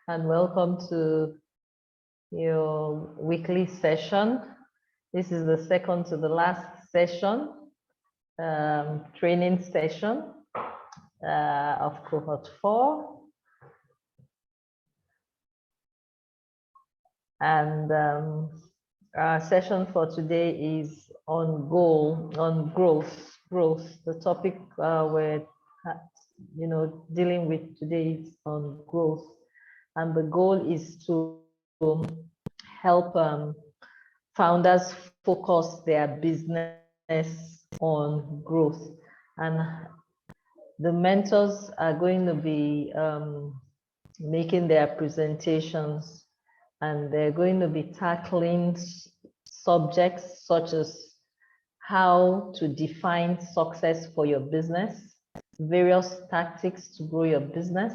and welcome to your weekly session. This is the second to the last session, training session of Cohort 4. And our session for today is on growth. The topic we're dealing with today is on growth, and the goal is to help founders focus their business on growth. And the mentors are going to be making their presentations, and they're going to be tackling subjects such as how to define success for your business, various tactics to grow your business,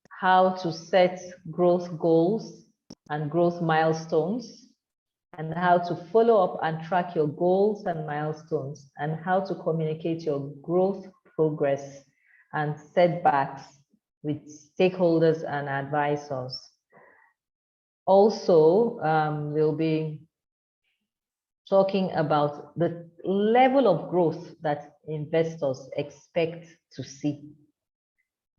how to set growth goals and growth milestones, and how to follow up and track your goals and milestones, and how to communicate your growth progress and setbacks with stakeholders and advisors. Also, we'll be talking about the level of growth that investors expect to see.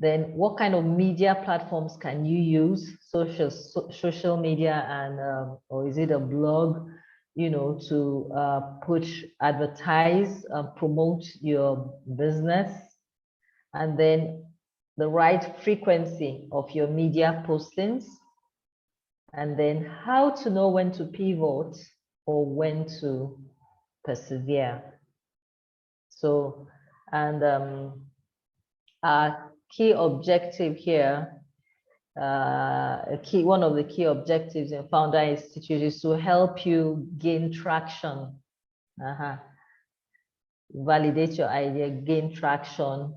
Then what kind of media platforms can you use, social media, and or is it a blog, to advertise, promote your business, and then the right frequency of your media postings, and then how to know when to pivot or when to persevere. So, and our key objective here, one of the key objectives in Founder Institute is to help you gain traction, validate your idea, gain traction,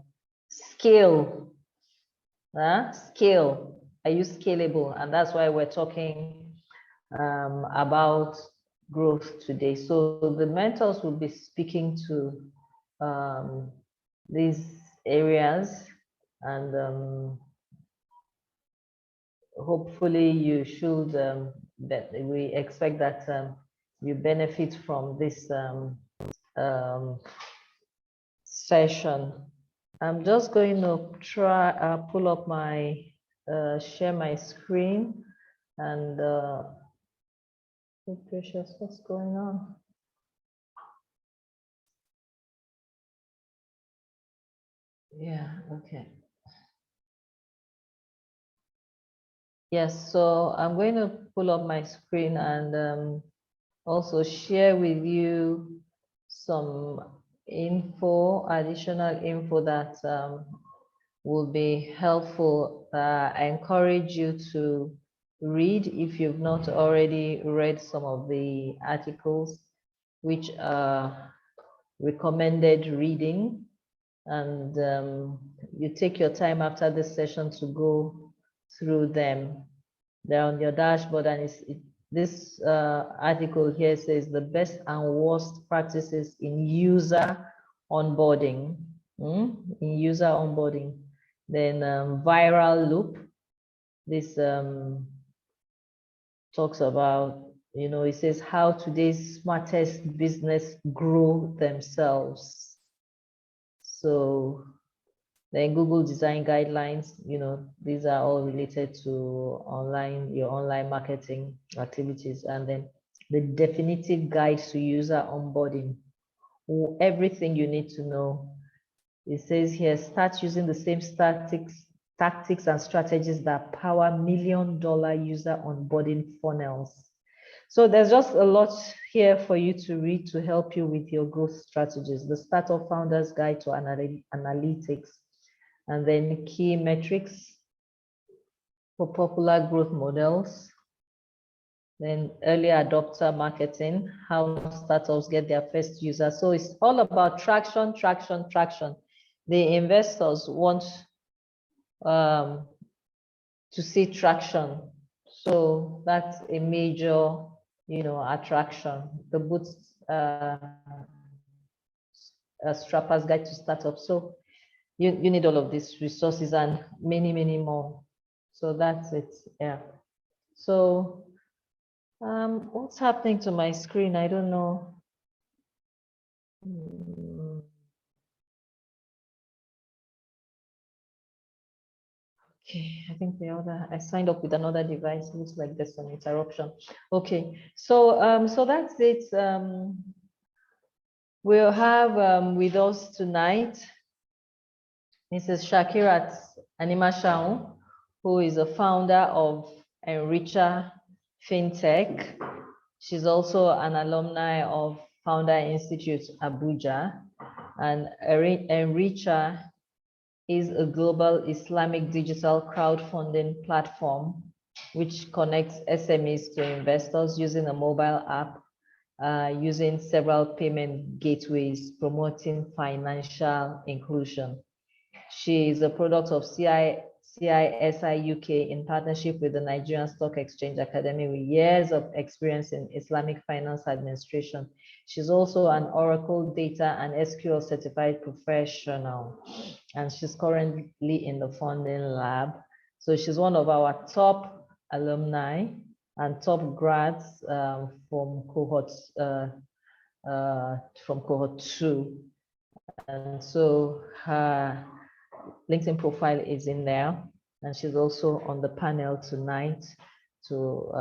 scale. Are you scalable? And that's why we're talking about growth today. So the mentors will be speaking to these areas, and hopefully you should we expect that you benefit from this session. I'm just going to try pull up my share my screen, and oh precious, what's going on? Yeah, okay. Yes, so I'm going to pull up my screen and also share with you some additional info that will be helpful. I encourage you to read if you've not already read some of the articles, which are recommended reading, and you take your time after this session to go through them. They're on your dashboard, and this article here says the best and worst practices in user onboarding. Then viral loop. This talks about, it says how today's smartest business grow themselves. So then Google design guidelines, these are all related to your online marketing activities. And then the definitive guide to user onboarding, everything you need to know. It says here, start using the same tactics and strategies that power $1 million user onboarding funnels. So there's just a lot here for you to read to help you with your growth strategies. The Startup Founder's Guide to Analytics, and then key metrics for popular growth models. Then early adopter marketing, how startups get their first user. So it's all about traction. The investors want to see traction. So that's a major, attraction. The Bootstrapper's Guide to Startups. So you need all of these resources and many, many more. So that's it. Yeah. So what's happening to my screen? I don't know. Okay, I think I signed up with another device. Looks like there's some interruption. Okay, so so that's it. We'll have with us tonight Mrs. Shakirat Animashaun, who is a founder of Enricher FinTech. She's also an alumni of Founder Institute Abuja, and Enricher is a global Islamic digital crowdfunding platform which connects SMEs to investors using a mobile app, using several payment gateways, promoting financial inclusion. She is a product of CISI UK in partnership with the Nigerian Stock Exchange Academy with years of experience in Islamic finance administration. She's also an Oracle data and SQL certified professional, and she's currently in the funding lab. So she's one of our top alumni and top grads from Cohort 2. And so her LinkedIn profile is in there, and she's also on the panel tonight to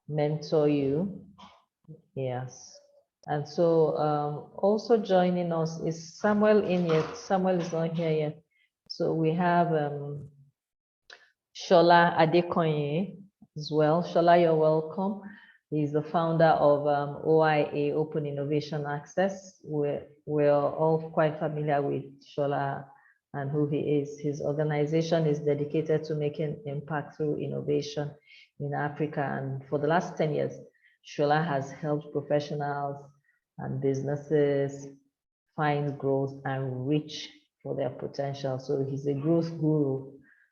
mentor you. Yes. And so also joining us is Samuel in yet. Samuel is not here yet. So we have Shola Adekonye as well. Shola, you're welcome. He's the founder of OIA, Open Innovation Access. We're all quite familiar with Shola and who he is. His organization is dedicated to making impact through innovation in Africa. And for the last 10 years, Shola has helped professionals and businesses find growth and reach for their potential. So he's a growth guru.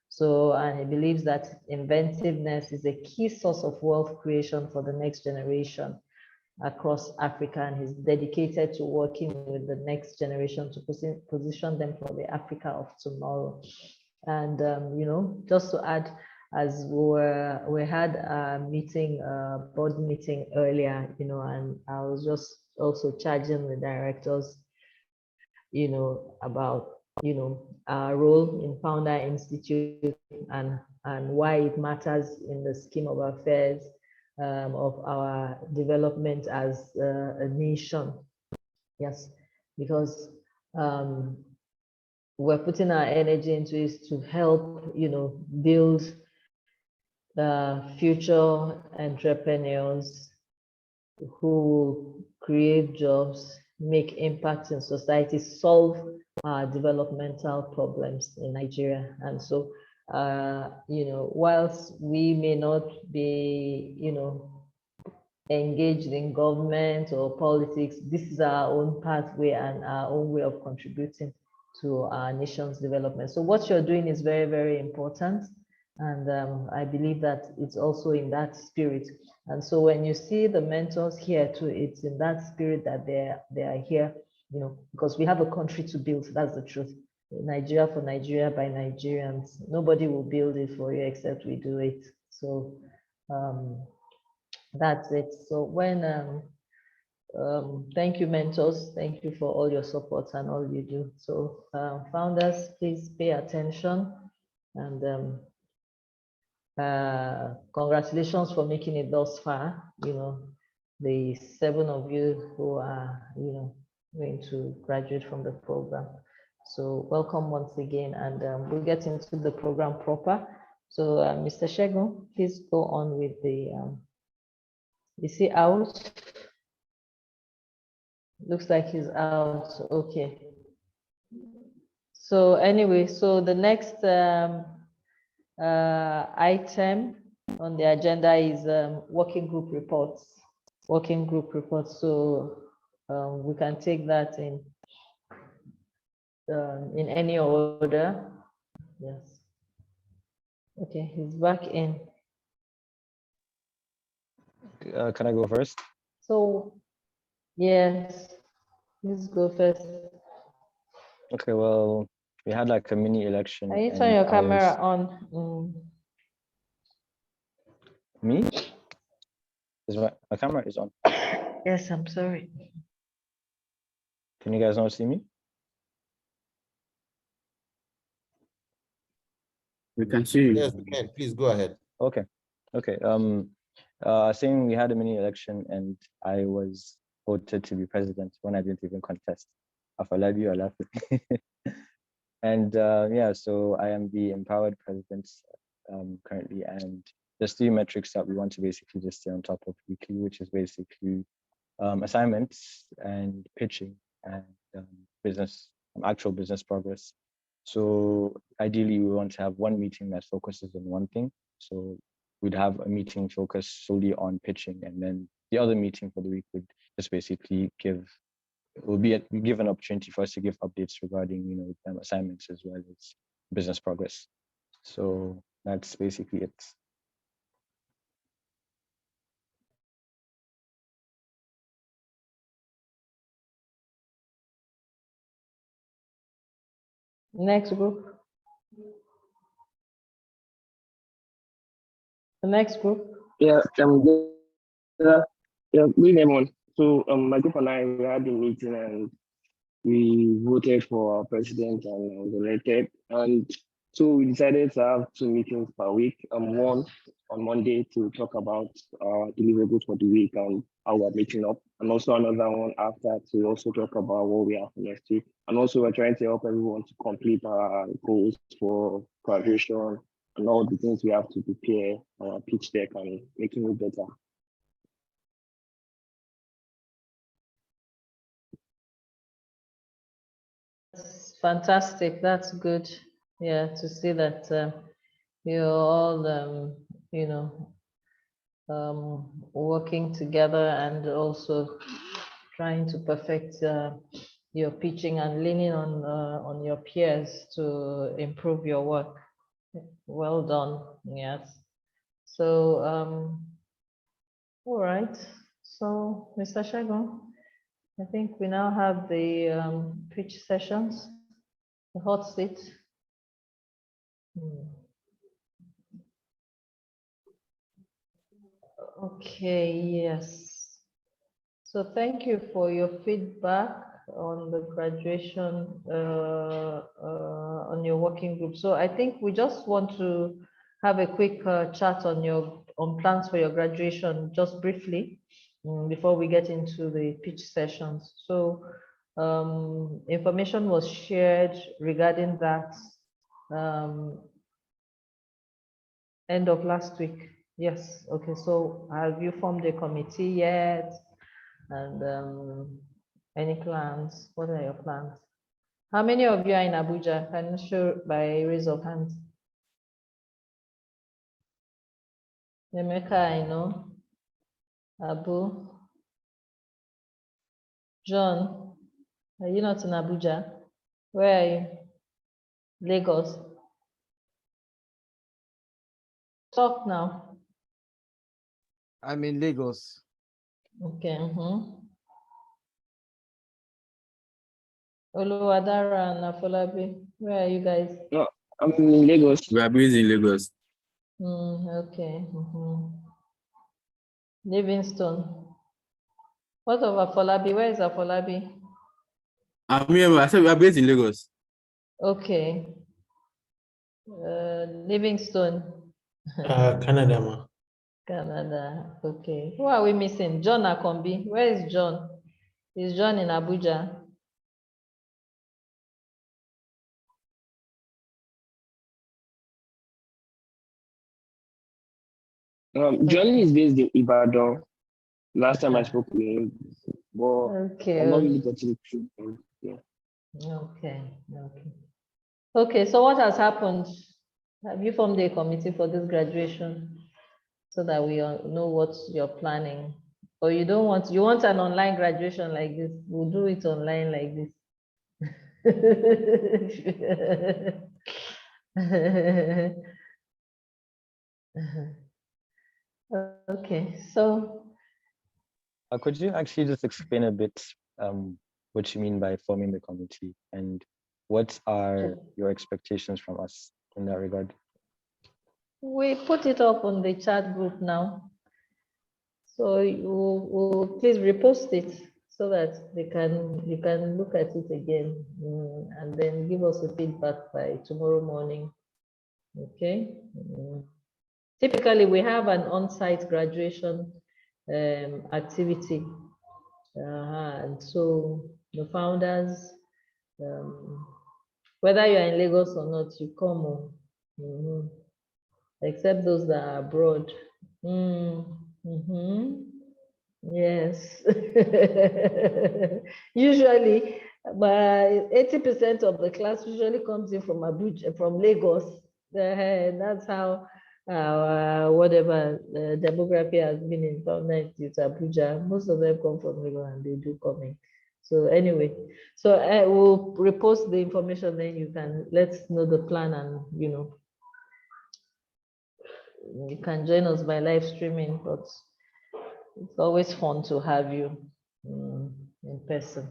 So, and he believes that inventiveness is a key source of wealth creation for the next generation across Africa, and he's dedicated to working with the next generation to position them for the Africa of tomorrow. And you know, just to add, as we had a meeting, board meeting earlier, you know, and I was just also charging the directors, you know, about, you know, our role in Founder Institute and why it matters in the scheme of affairs of our development as a nation. Yes, because we're putting our energy into it to help, you know, build future entrepreneurs who create jobs, make impact in society, solve developmental problems in Nigeria. And so, you know, whilst we may not be, you know, engaged in government or politics, this is our own pathway and our own way of contributing to our nation's development. So what you're doing is very, very important. And I believe that it's also in that spirit. And so when you see the mentors here too, it's in that spirit that they are here, you know, because we have a country to build. That's the truth. Nigeria for Nigeria by Nigerians. Nobody will build it for you except we do it. So that's it. So when thank you, mentors. Thank you for all your support and all you do. So founders, please pay attention, and congratulations for making it thus far. You know, the 7 of you who are, you know, going to graduate from the program. So welcome once again, and we'll get into the program proper. So Mr. Shegun, please go on with the, is he out? Looks like he's out. Okay. So anyway, so the next item on the agenda is working group reports. Working group reports. So we can take that in any order. Yes. Okay, he's back in. Can I go first? So yes, please go first. Okay, well, we had like a mini election. Can you and turn your I camera was- on? Me? Is my camera is on. Yes, I'm sorry. Can you guys not see me? We can see you. Yes, we can. Please go ahead. Okay. Okay. Saying we had a mini election and I was voted to be president when I didn't even contest. Afalabi or laughing. And yeah, so I am the empowered president currently, and there's 3 metrics that we want to basically just stay on top of weekly, which is basically assignments and pitching and actual business progress. So ideally, we want to have one meeting that focuses on one thing. So we'd have a meeting focused solely on pitching, and then the other meeting for the week would just basically give an opportunity for us to give updates regarding assignments as well as business progress. So that's basically it. Next group. The next group. Yeah, yeah, good evening, everyone. So my group and I, we had a meeting and we voted for our president and I was elected. And so we decided to have 2 meetings per week. One on Monday to talk about our deliverables for the week and how we're meeting up. And also another one after to also talk about what we have for next week. And also we're trying to help everyone to complete our goals for graduation and all the things we have to prepare our pitch deck and making it better. That's fantastic. That's good. Yeah, to see that you're all, working together and also trying to perfect your pitching and leaning on your peers to improve your work. Well done. Yes. So, all right. So, Mr. Shagun, I think we now have the pitch sessions, the hot seat. Okay, yes. So thank you for your feedback on the graduation, on your working group. So I think we just want to have a quick chat on plans for your graduation, just briefly, before we get into the pitch sessions. So information was shared regarding that end of last week. Yes, okay, so have you formed a committee yet? And any plans? What are your plans? How many of you are in Abuja? Can you show by raise of hands? Emeka, I know. Abu. John, are you not in Abuja? Where are you? Lagos. Talk now. I'm in Lagos. Okay. Oluwadara and Afolabi, where are you guys? No, I'm in Lagos. We are based in Lagos. Okay. Livingstone. What of Afolabi? Where is Afolabi? I said we are based in Lagos. Okay. Livingstone. Canada, ma. Canada. Okay. Who are we missing? John Akombi. Where is John? Is John in Abuja? John is based in Ibadan. Last time I spoke with him, but Okay. I'm not really getting to yeah. Okay. Okay, so what has happened? Have you formed a committee for this graduation so that we know what you're planning? Or you want an online graduation like this? We'll do it online like this. Okay, so Could you actually just explain a bit what you mean by forming the committee and what are your expectations from us in that regard? We put it up on the chat group now. So you will please repost it so that you can look at it again and then give us a feedback by tomorrow morning. Okay. Typically, we have an on-site graduation activity. And so the founders, whether you're in Lagos or not, you come. Except those that are abroad. Yes. Usually, by 80% of the class usually comes in from Abuja, from Lagos. That's how whatever demography has been in Abuja. Most of them come from Lagos and they do come in. So anyway, so I will repost the information, then you can let us know the plan, and you can join us by live streaming, but it's always fun to have you in person.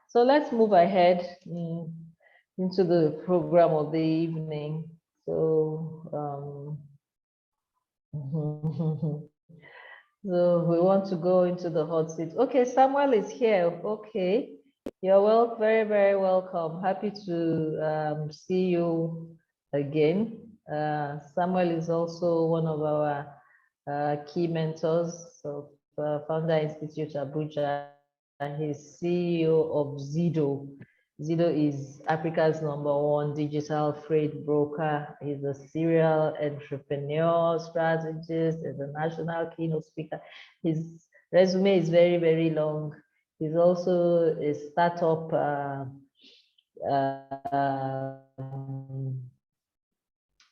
So let's move ahead into the program of the evening. So, so we want to go into the hot seat. Okay, Samuel is here. Okay, you're very, very welcome. Happy to see you again. Samuel is also one of our key mentors of Founder Institute Abuja. He's CEO of Zido. Zido is Africa's #1 digital freight broker. He's a serial entrepreneur, strategist, international keynote speaker. His resume is very, very long. He's also a startup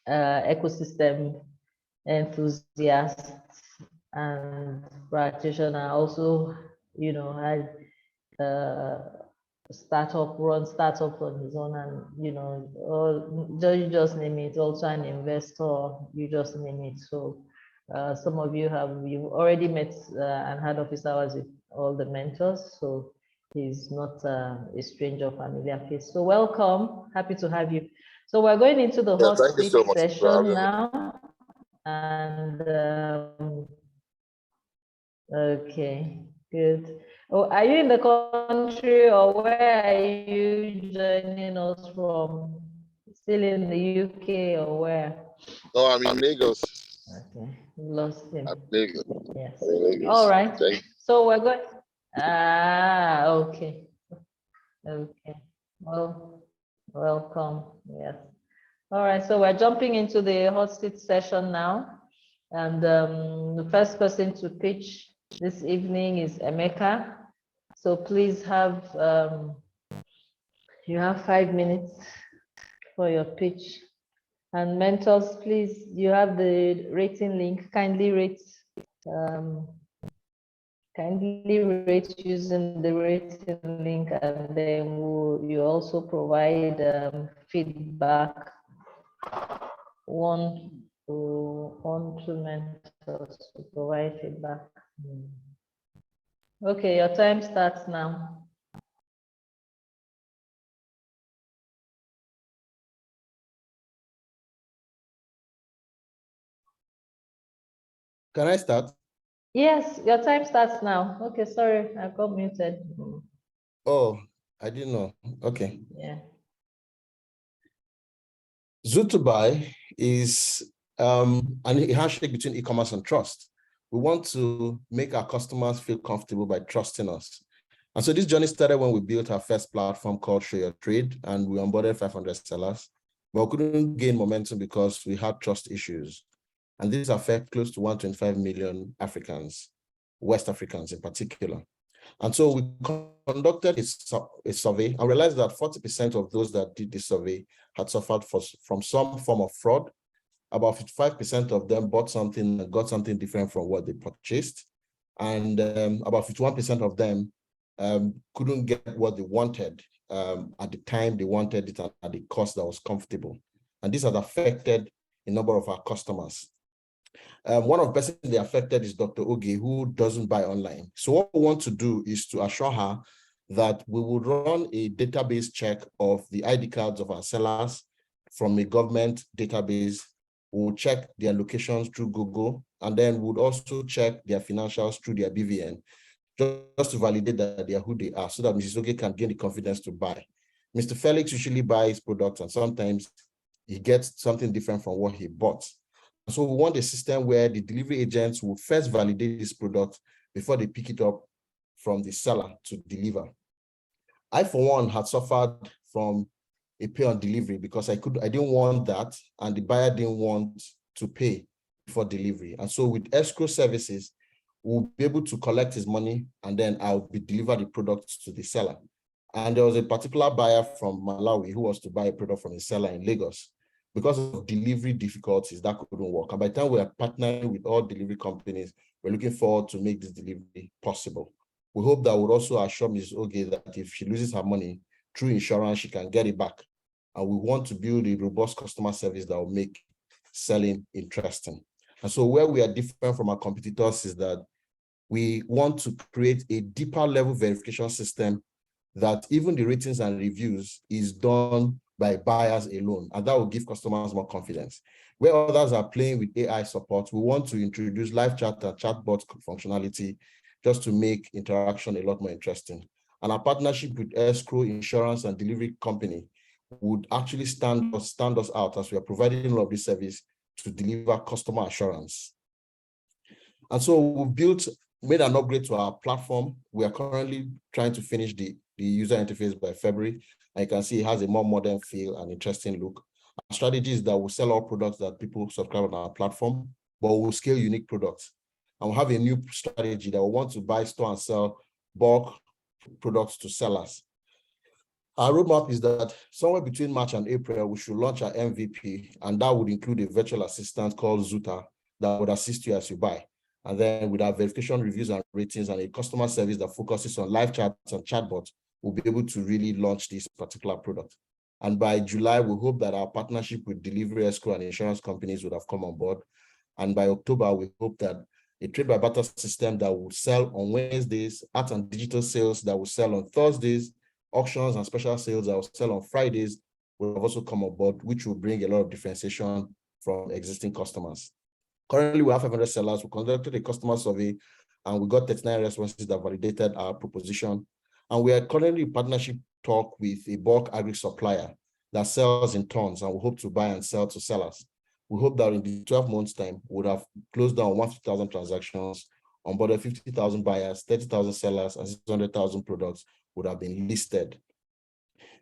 ecosystem enthusiast and practitioner. Also, had run startup on his own, and you just name it. Also an investor, you just name it. So some of you've already met and had office hours with all the mentors. So he's not a stranger, familiar face. So welcome, happy to have you. So we're going into the hot seat session now, and okay, good. Oh, are you in the country, or where are you joining us from? Still in the UK or where? No, I'm in Lagos. Okay, lost him. I'm Lagos. Yes. Lagos. All right. Thank So we're going. Okay. Okay. Well, welcome. Yes. All right. So we're jumping into the hot seat session now, and the first person to pitch this evening is Emeka. So please have you have 5 minutes for your pitch. And mentors, please, you have the rating link. Kindly rate using the rating link, and then you also provide feedback one to mentors to provide feedback. Okay, your time starts now. Can I start? Yes, your time starts now. Okay, sorry, I got muted. Oh, I didn't know. Okay. Yeah. Zoom2Buy is a handshake between e-commerce and trust. We want to make our customers feel comfortable by trusting us. And so this journey started when we built our first platform called Show Your Trade, and we onboarded 500 sellers, but we couldn't gain momentum because we had trust issues. And these affect close to 125 million Africans, West Africans in particular. And so we conducted a survey and realized that 40% of those that did the survey had suffered from some form of fraud. About 55% of them bought something and got something different from what they purchased. And about 51% of them couldn't get what they wanted at the time they wanted it at the cost that was comfortable. And this has affected a number of our customers. One of the persons they affected is Dr. Oge, who doesn't buy online. So what we want to do is to assure her that we would run a database check of the ID cards of our sellers from a government database. We'll check their locations through Google, and then we'll also check their financials through their BVN, just to validate that they are who they are, so that Mrs. Oge can gain the confidence to buy. Mr. Felix usually buys products, and sometimes he gets something different from what he bought. So we want a system where the delivery agents will first validate this product before they pick it up from the seller to deliver. I, for one, had suffered from a pay on delivery because I didn't want that, and the buyer didn't want to pay for delivery. And so with escrow services, we'll be able to collect his money, and then I'll be deliver the product to the seller. And there was a particular buyer from Malawi who was to buy a product from a seller in Lagos. Because of delivery difficulties, that couldn't work. And by the time we are partnering with all delivery companies, we're looking forward to make this delivery possible. We hope that would also assure Mrs. Oge that if she loses her money through insurance, she can get it back. And we want to build a robust customer service that will make selling interesting. And so where we are different from our competitors is that we want to create a deeper level verification system that even the ratings and reviews is done by buyers alone, and that will give customers more confidence. Where others are playing with AI support, we want to introduce live chat and chatbot functionality just to make interaction a lot more interesting. And our partnership with escrow, insurance, and delivery company would actually stand us out as we are providing all of this service to deliver customer assurance. And so we've made an upgrade to our platform. We are currently trying to finish the user interface by February. And you can see it has a more modern feel and interesting look. Our strategy is that we'll sell all products that people subscribe on our platform, but we'll scale unique products. And we'll have a new strategy that we want to buy, store, and sell bulk products to sellers. Our roadmap is that somewhere between March and April, we should launch our MVP, and that would include a virtual assistant called Zuta that would assist you as you buy. And then with our verification, reviews, and ratings, and a customer service that focuses on live chats and chatbots, we'll be able to really launch this particular product. And by July, we hope that our partnership with delivery, escrow, and insurance companies would have come on board. And by October, we hope that a trade by barter system that will sell on Wednesdays, art and digital sales that will sell on Thursdays, auctions and special sales that will sell on Fridays will have also come on board, which will bring a lot of differentiation from existing customers. Currently, we have 500 sellers. We conducted a customer survey, and we got 39 responses that validated our proposition. And we are currently in partnership talk with a bulk agri supplier that sells in tons, and we hope to buy and sell to sellers. We hope that in the 12 months' time, we would have closed down 150,000 transactions, onboarded 50,000 buyers, 30,000 sellers, and 600,000 products would have been listed.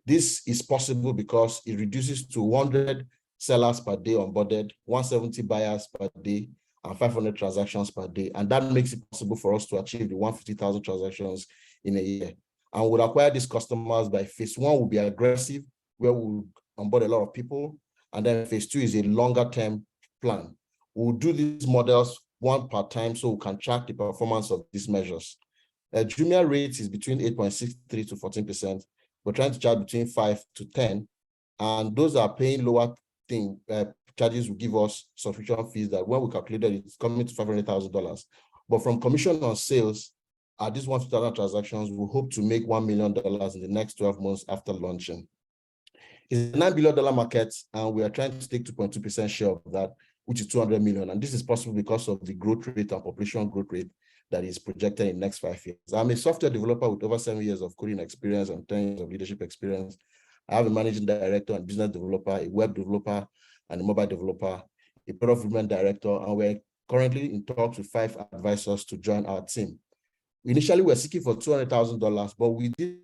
This is possible because it reduces to 100 sellers per day onboarded, 170 buyers per day, and 500 transactions per day. And that makes it possible for us to achieve the 150,000 transactions in a year. And we'll acquire these customers by phase one will be aggressive, where we'll onboard a lot of people. And then phase two is a longer term plan. We'll do these models one per time so we can track the performance of these measures. Jumia rate is between 8.63 to 14%. We're trying to charge between 5 to 10. And those are paying lower charges will give us subscription fees that when we calculated it's coming to $500,000. But from commission on sales, at these 150,000 transactions, we hope to make $1 million in the next 12 months after launching. It's a $9 billion market, and we are trying to take 2.2% share of that, which is 200 million. And this is possible because of the growth rate and population growth rate that is projected in the next 5 years. I'm a software developer with over 7 years of coding experience and 10 years of leadership experience. I have a managing director and business developer, a web developer, and a mobile developer, a product development director, and we're currently in talks with 5 advisors to join our team. Initially, we were seeking for $200,000, but we did.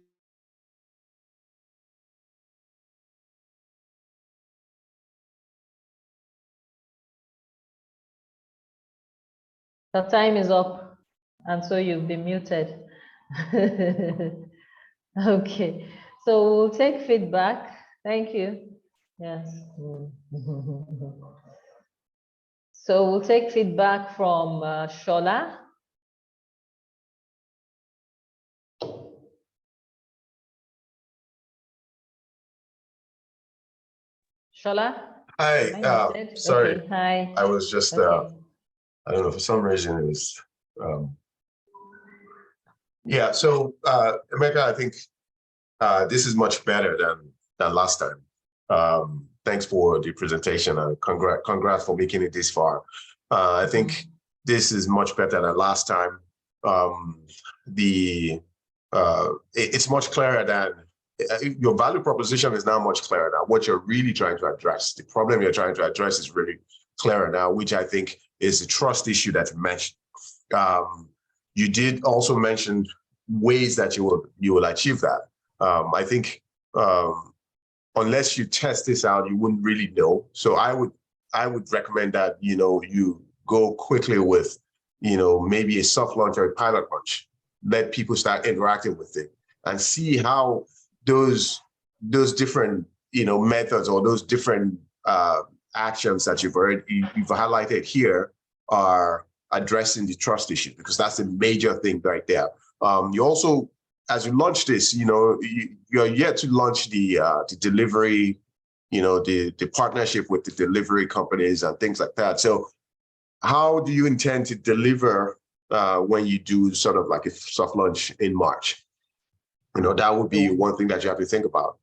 The time is up, and so you'll be muted. Okay, so we'll take feedback. Thank you. Yes. So we'll take feedback from Shola. Shola? Hi, sorry. Okay, hi. I was just, Okay. I don't know, for some reason it was Yeah, so Emeka, I think this is much better than last time. Thanks for the presentation and congrats for making it this far. I think this is much better than last time. It's much clearer than your value proposition is now much clearer now. What you're really trying to address, the problem you're trying to address is really clearer now, which I think is the trust issue that you mentioned. You did also mention ways that you will achieve that. I think unless you test this out, you wouldn't really know. So I would recommend that you go quickly with maybe a soft launch or a pilot launch. Let people start interacting with it and see how those different methods or those different actions that you've highlighted here are addressing the trust issue, because that's a major thing right there. You also, as you launch this, you're yet to launch the delivery, the partnership with the delivery companies and things like that. So how do you intend to deliver when you do sort of like a soft launch in March? That would be one thing that you have to think about.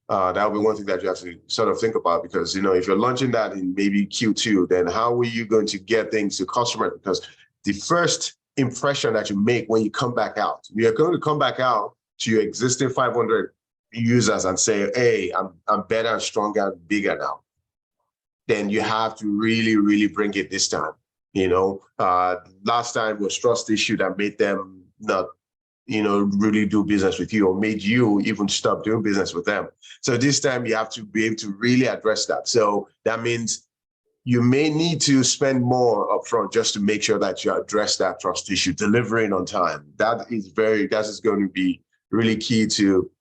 That would be one thing that you have to sort of think about, because, if you're launching that in maybe Q2, then how are you going to get things to customers? Because the first impression that you make when you come back out, you're going to come back out to your existing 500 users and say, hey, I'm better and stronger and bigger now. Then you have to really, really bring it this time. Last time was trust issue that made them not really do business with you, or made you even stop doing business with them. So this time you have to be able to really address that. So that means you may need to spend more upfront just to make sure that you address that trust issue, delivering on time. That is going to be really key to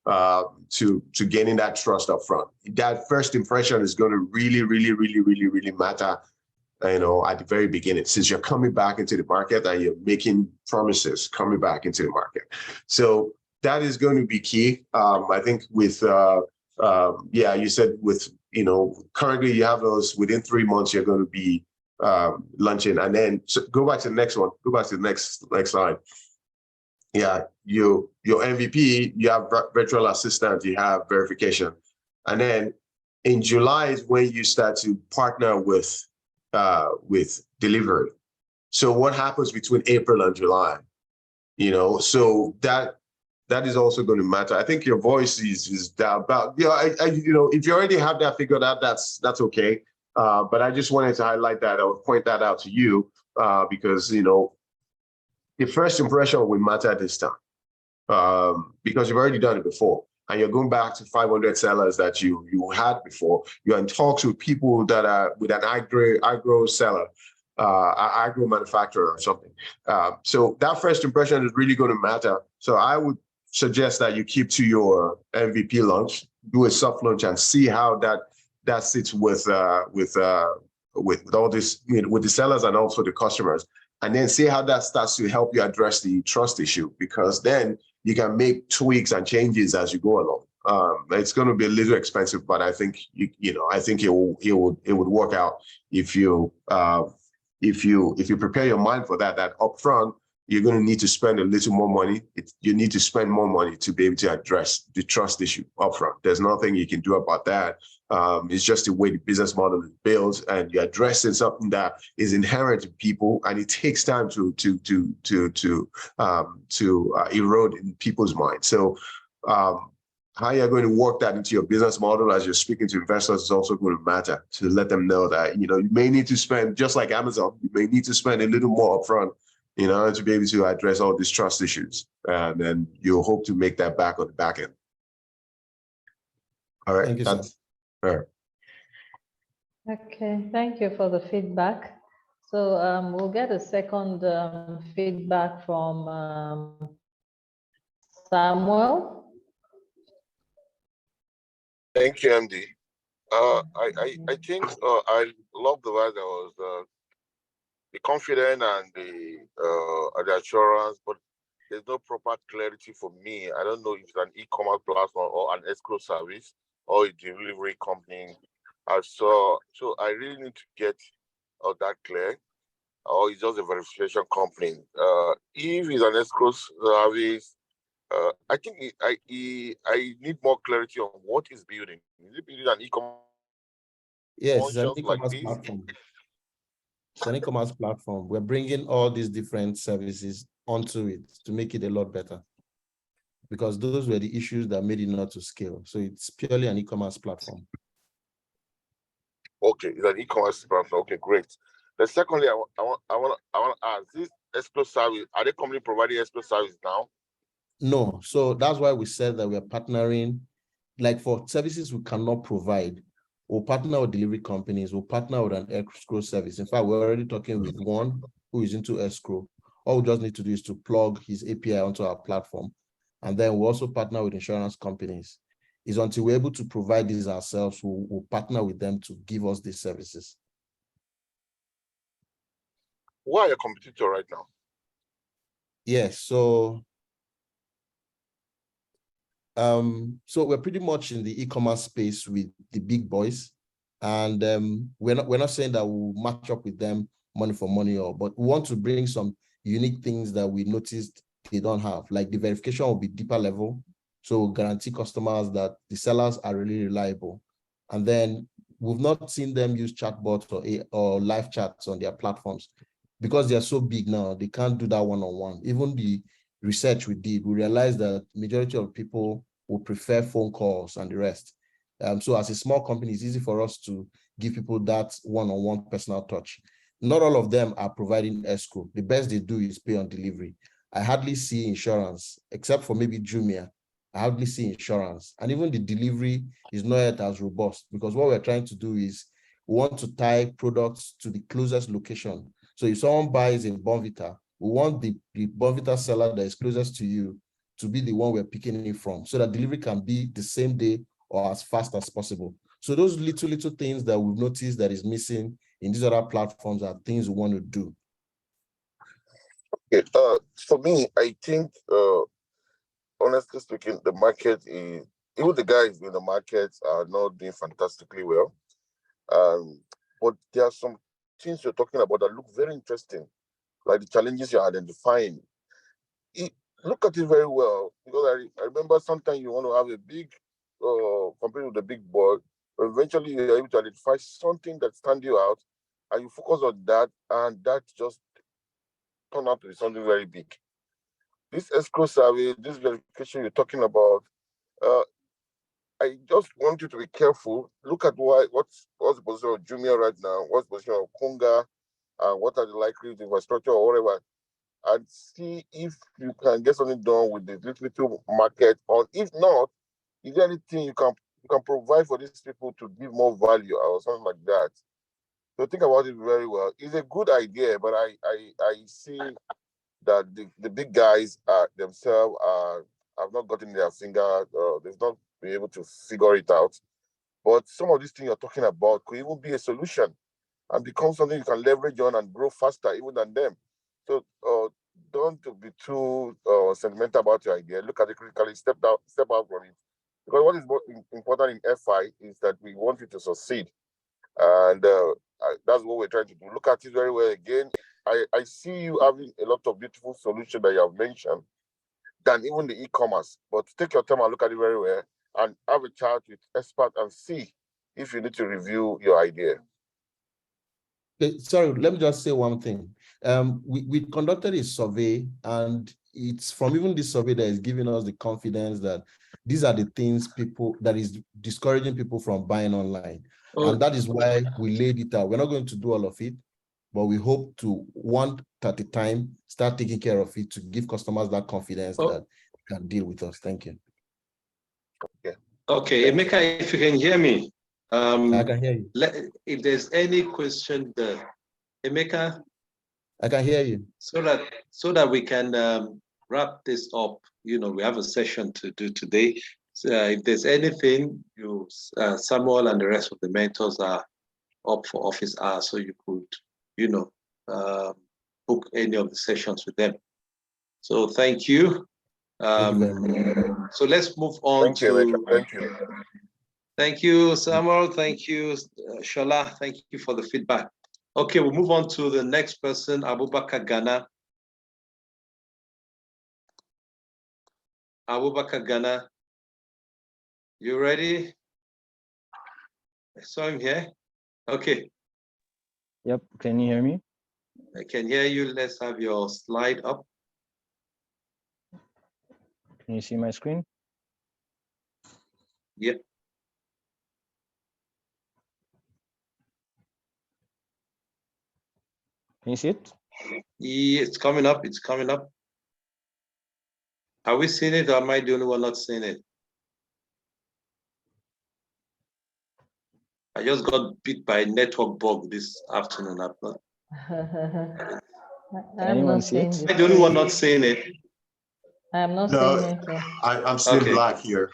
gaining that trust upfront. That first impression is going to really, really, really, really, really matter. At the very beginning, since you're coming back into the market and you're making promises coming back into the market. So that is going to be key. I think with, you said with, currently you have those within 3 months, you're going to be launching. And then go back to the next one, go back to the next slide. Yeah, your MVP, you have virtual assistant, you have verification. And then in July is when you start to partner with delivery. So what happens between April and July? So that is also going to matter. I think your voice is down, but if you already have that figured out, that's okay. But I just wanted to highlight that. I would point that out to you because the first impression will matter this time because you've already done it before. And you're going back to 500 sellers that you had before. You're in talks with people that are with an agro seller, agro manufacturer or something. So that first impression is really going to matter. So I would suggest that you keep to your MVP launch, do a soft launch, and see how that sits with all this, with the sellers and also the customers, and then see how that starts to help you address the trust issue, because then you can make tweaks and changes as you go along. It's going to be a little expensive, but I think I think it would work out if you prepare your mind for that upfront. You're going to need to spend a little more money. You need to spend more money to be able to address the trust issue upfront. There's nothing you can do about that. It's just the way the business model is built, and you're addressing something that is inherent to people, and it takes time to erode in people's minds. So how you're going to work that into your business model as you're speaking to investors is also going to matter, to let them know that you may need to spend, just like Amazon, you may need to spend a little more upfront to be able to address all these trust issues, and then you'll hope to make that back on the back end. All right. Thank you, sir. All right. Okay, thank you for the feedback. So we'll get a second feedback from Samuel. Thank you, MD. I think I love the way there was the confidence and the assurance, but there's no proper clarity for me. I don't know if it's an e-commerce platform or an escrow service or a delivery company. So I really need to get that clear. or it's just a verification company. If it's an escrow service, I think I need more clarity on what is building. Is it building an e-commerce? Yes, it's an Functions like e-commerce this? platform. It's an e-commerce platform. We're bringing all these different services onto it to make it a lot better, because those were the issues that made it not to scale. So it's purely an e-commerce platform. Okay, it's an e-commerce platform. Okay, great. Then secondly, I want to ask, this escrow service, are they company providing escrow service now? No, so that's why we said that we are partnering, like for services we cannot provide, we'll partner with delivery companies, we'll partner with an escrow service. In fact, we're already talking with one who is into escrow. All we just need to do is to plug his API onto our platform. And then we also partner with insurance companies. It's until we're able to provide these ourselves, we'll partner with them to give us these services. Who are your competitor right now? Yes, so we're pretty much in the e-commerce space with the big boys, and we're not saying that we'll match up with them money for money, but we want to bring some unique things that we noticed they don't have. Like the verification will be deeper level, so we'll guarantee customers that the sellers are really reliable. And then we've not seen them use chatbots or live chats on their platforms because they're so big now. They can't do that one-on-one. Even the research we did, we realized that majority of people will prefer phone calls and the rest. So as a small company, it's easy for us to give people that one-on-one personal touch. Not all of them are providing escrow. The best they do is pay on delivery. I hardly see insurance, except for maybe Jumia. I hardly see insurance. And even the delivery is not yet as robust, because what we're trying to do is we want to tie products to the closest location. So if someone buys a Bonvita, we want the Bonvita seller that is closest to you to be the one we're picking it from, so that delivery can be the same day or as fast as possible. So those little things that we've noticed that is missing in these other platforms are things we want to do. Okay, for me, I think, honestly speaking, the market is, even the guys in the market are not doing fantastically well. But there are some things you're talking about that look very interesting, like the challenges you're identifying. Look at it very well, because I remember sometimes you want to have a big company with a big boy, but eventually you're able to identify something that stands you out, and you focus on that, and that just turned out to be something very big. This escrow survey, this verification you're talking about, I just want you to be careful. Look at what's the position of Jumia right now, what's the position of Kunga, and what are the likely infrastructure or whatever, and see if you can get something done with the little market, or if not, is there anything you can provide for these people to give more value or something like that. So think about it very well. It's a good idea, but I see that the big guys themselves have not gotten their finger, they've not been able to figure it out. But some of these things you're talking about could even be a solution and become something you can leverage on and grow faster even than them. So don't be too sentimental about your idea. Look at it critically, step out from it. Because what is more important in FI is that we want you to succeed. And that's what we're trying to do. Look at it very well again. I see you having a lot of beautiful solutions that you have mentioned than even the e-commerce. But take your time and look at it very well and have a chat with experts and see if you need to review your idea. Okay, sorry, let me just say one thing. We conducted a survey, and it's from even this survey that is giving us the confidence that these are the things that is discouraging people from buying online. And that is why we laid it out. We're not going to do all of it, but we hope to, one at a time, start taking care of it to give customers that confidence that they can deal with us. Thank you. Okay, Emeka, if you can hear me. I can hear you. If there's any question there, Emeka. I can hear you. So that we can wrap this up. You know, we have a session to do today. So if there's anything, Samuel and the rest of the mentors are up for office hours, so you could, book any of the sessions with them. So thank you. Thank you very much. So let's move on Thank you. Thank you, Samuel. Thank you, Shola. Thank you for the feedback. Okay, we'll move on to the next person, Abubakar Ghana. Abubakar Ghana, you ready? I saw him here. Okay, Yep, can you hear me? I can hear you. Let's have your slide up. Can you see my screen? Yep. Can you see it? Yeah, it's coming up. It's coming up. Are we seeing it, or am I the only one not seeing it? I just got bit by a network bug this afternoon. I'm Anyone not see it? seeing Am I the only one not this. seeing it? I'm not No, seeing it. I'm still Okay. black here.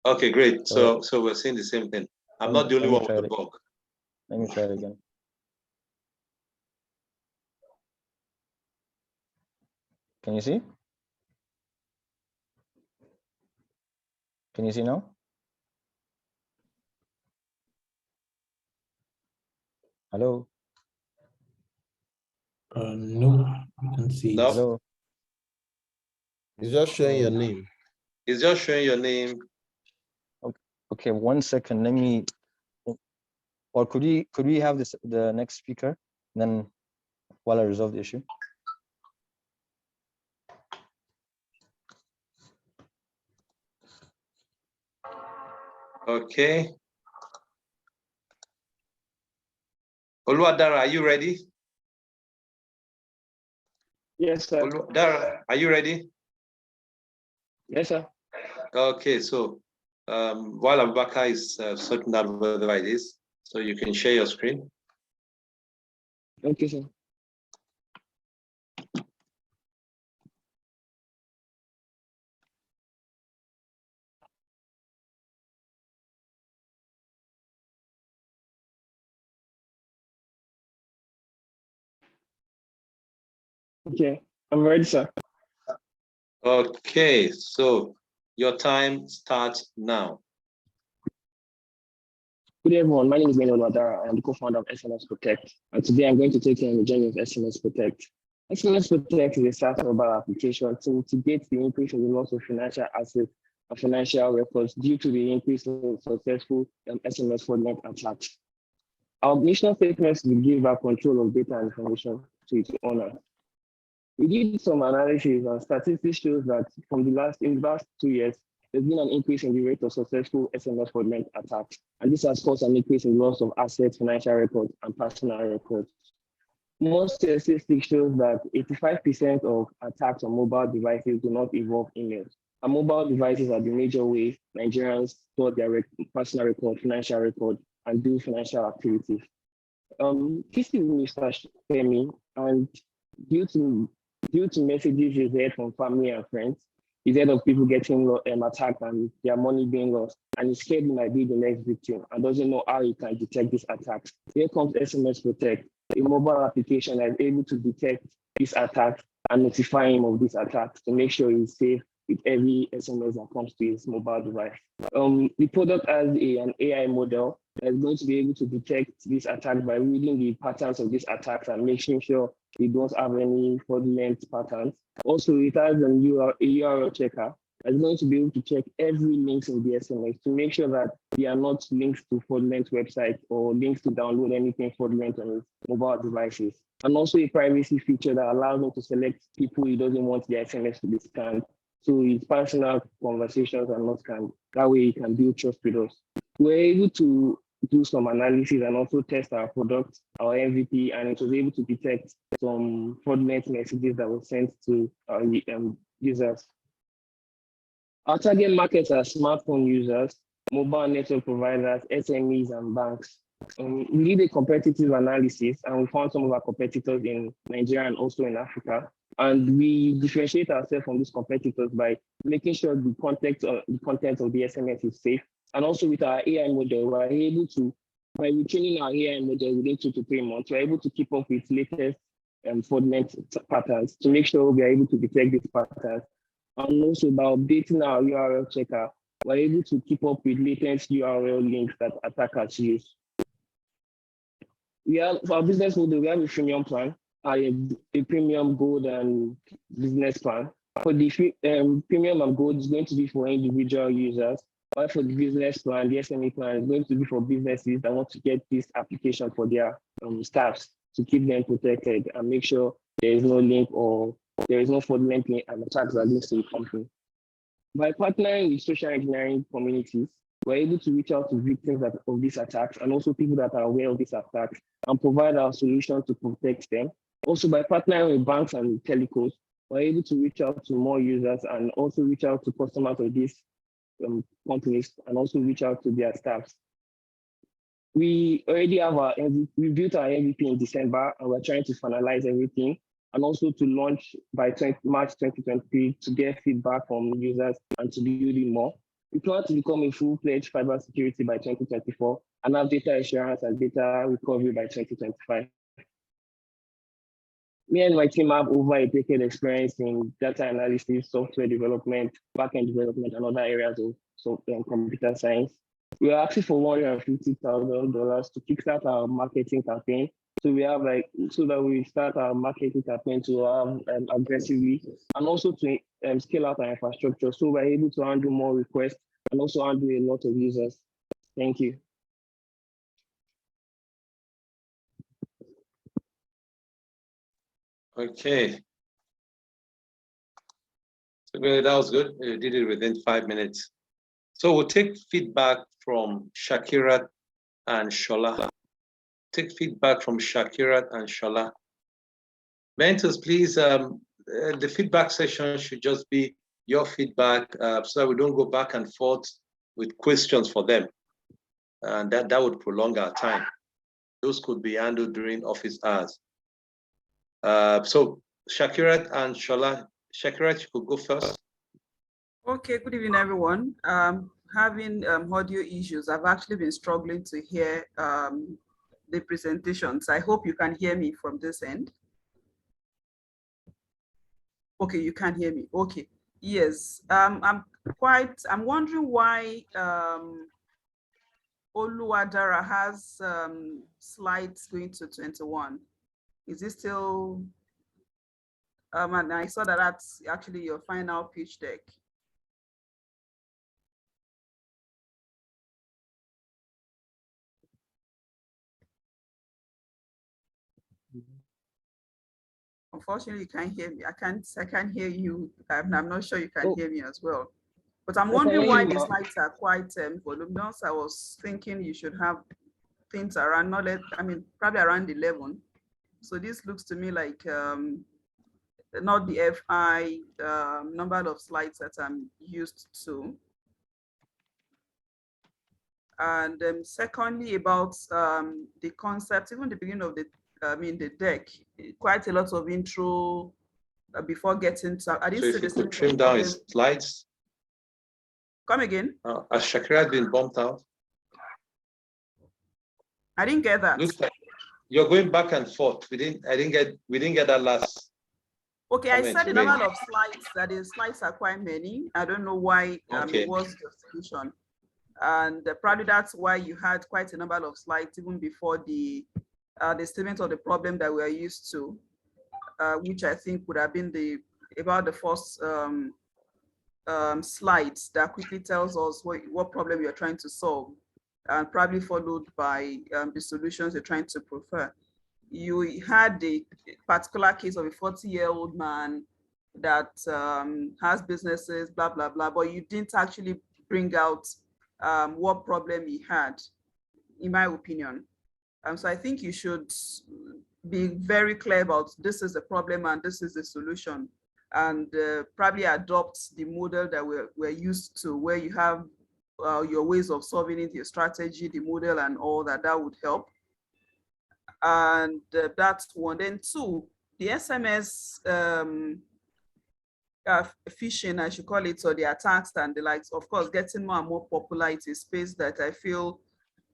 Okay, great. So So we're seeing the same thing. I'm let not the only me one with try the it. bug. Let me try it again. Can you see? Can you see now? Hello? No, I can see No. it. Hello? It's just showing your Oh. name. It's just showing your name. Okay, 1 second. Let me. Or could we have the next speaker, then while I resolve the issue? Okay. Oluwadara, are you ready? Yes, sir. Oluwadara, are you ready? Yes, sir. Okay, so while Abubakar is sorting out whatever it is, so you can share your screen. Okay, sir. Okay, I'm ready, sir. Okay, so your time starts now. Good day, everyone. My name is Manuel Wadara. I'm the co-founder of SMS Protect. And today I'm going to take you on the journey of SMS Protect. SMS Protect is a SaaS mobile application to mitigate the increase in the loss of financial assets and financial records due to the increase of successful SMS fraudulent attacks. Our mission statement is to give back control of data and information to its owner. We did some analysis and statistics shows that in the last 2 years, there's been an increase in the rate of successful SMS fraudulent attacks. And this has caused an increase in loss of assets, financial records, and personal records. Most statistics show that 85% of attacks on mobile devices do not involve emails. And mobile devices are the major way Nigerians store their personal record, financial record, and do financial activities. This is Mr. Femi, and due to messages he's heard from family and friends, he's heard of people getting attacked and their money being lost, and he's scared he might be the next victim and doesn't know how he can detect these attacks. Here comes SMS Protect, a mobile application that is able to detect these attacks and notify him of these attacks to make sure he's safe with every SMS that comes to his mobile device. The product has an AI model that is going to be able to detect this attack by reading the patterns of these attacks and making sure we don't have any fraudulent patterns. Also, it has a URL checker that's going to be able to check every link in the SMS to make sure that they are not links to fraudulent websites or links to download anything fraudulent on his mobile devices. And also a privacy feature that allows him to select people he doesn't want their SMS to be scanned. So his personal conversations are not scanned. That way he can build trust with us. We're able to do some analysis and also test our product, our MVP, and it was able to detect some fraudulent messages that were sent to our users. Our target markets are smartphone users, mobile network providers, SMEs, and banks. We did a competitive analysis and we found some of our competitors in Nigeria and also in Africa. And we differentiate ourselves from these competitors by making sure the content of the SMS is safe. And also with our AI model, we're able to, by retraining our AI model within 2 to 3 months, we're able to keep up with latest fraudulent patterns to make sure we are able to detect these patterns. And also by updating our URL checker, we're able to keep up with latest URL links that attackers use. We have for our business model, we have a freemium plan, a premium gold and business plan. For the premium and gold is going to be for individual users, while for the business plan, the SME plan is going to be for businesses that want to get this application for their staffs to keep them protected and make sure there is no link or there is no fraudulent link and attacks against the company. By partnering with social engineering communities, we're able to reach out to victims of these attacks and also people that are aware of these attacks and provide our solution to protect them. Also, by partnering with banks and telcos, we're able to reach out to more users and also reach out to customers of these companies and also reach out to their staffs. We already have our MVP, we built our MVP in December and we're trying to finalize everything and also to launch by March 2023 to get feedback from users and to build it more. We plan to become a full-fledged cybersecurity by 2024 and have data assurance and data recovery by 2025. Me and my team have over a decade experience in data analysis, software development, backend development, and other areas of computer science. We are asking for $150,000 to kickstart our marketing campaign. So we have so that we start our marketing campaign to aggressively and also to scale out our infrastructure. So we're able to handle more requests and also handle a lot of users. Thank you. Okay. So that was good. You did it within 5 minutes. So we'll take feedback from Shakirat and Shola. Take feedback from Shakirat and Shola. Mentors, please, the feedback session should just be your feedback so that we don't go back and forth with questions for them. And that would prolong our time. Those could be handled during office hours. So Shakirat and Shola, Shakirat, you could go first. Okay, good evening, everyone. Having audio issues, I've actually been struggling to hear the presentations. I hope you can hear me from this end. Okay, you can hear me. Okay, yes. I'm wondering why Oluwadara has slides going to 21. Is it still? And I saw that that's actually your final pitch deck. Unfortunately, you can't hear me. I can't hear you. I'm not sure you can hear me as well. But I'm wondering why the slides are quite voluminous. I was thinking you should have things around, probably around 11. So this looks to me like not the FI number of slides that I'm used to. And secondly, about the concept, even the beginning of the deck, quite a lot of intro before getting to. I didn't so if you could trim down his slides. Come again? Has Shakira been bumped out? I didn't get that. Looks like you're going back and forth. We didn't get that last. Okay, I said the number of slides, that the slides are quite many. I don't know why it was the solution. And probably that's why you had quite a number of slides even before the statement of the problem that we are used to, which I think would have been about the first slides that quickly tells us what problem you're trying to solve, and probably followed by the solutions you're trying to prefer. You had the particular case of a 40-year-old man that has businesses, blah, blah, blah, but you didn't actually bring out what problem he had, in my opinion. So I think you should be very clear about this is the problem and this is the solution, and probably adopt the model that we're used to, where you have your ways of solving it, your strategy, the model and all that. That would help. And that's one. Then two, the SMS phishing, I should call it, or the attacks and the likes, of course, getting more and more popular. It's a space that I feel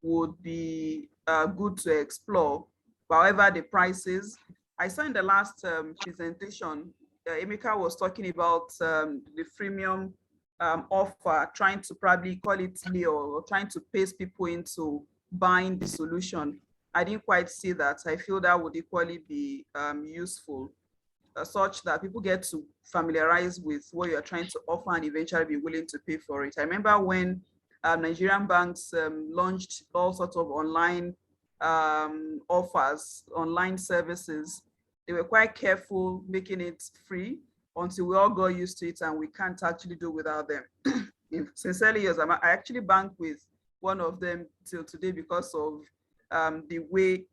would be good to explore. However, the prices, I saw in the last presentation, Emeka was talking about the freemium offer, trying to probably call it Leo, or trying to pace people into buying the solution. I didn't quite see that. I feel that would equally be useful, such that people get to familiarize with what you're trying to offer and eventually be willing to pay for it. I remember when Nigerian banks launched all sorts of online offers, online services. They were quite careful making it free until we all got used to it and we can't actually do without them. Sincerely, yes, I actually bank with one of them till today because of the way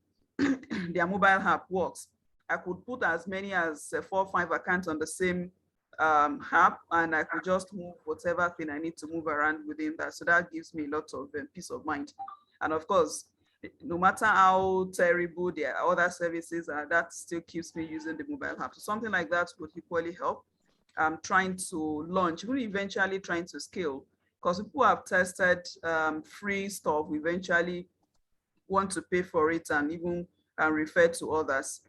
their mobile app works. I could put as many as 4 or 5 accounts on the same app, and I could just move whatever thing I need to move around within that. So that gives me a lot of peace of mind. And of course, no matter how terrible their other services are, that still keeps me using the mobile app. So something like that would equally help. I'm trying to launch, really eventually trying to scale, because people have tested free stuff, eventually want to pay for it and even refer to others.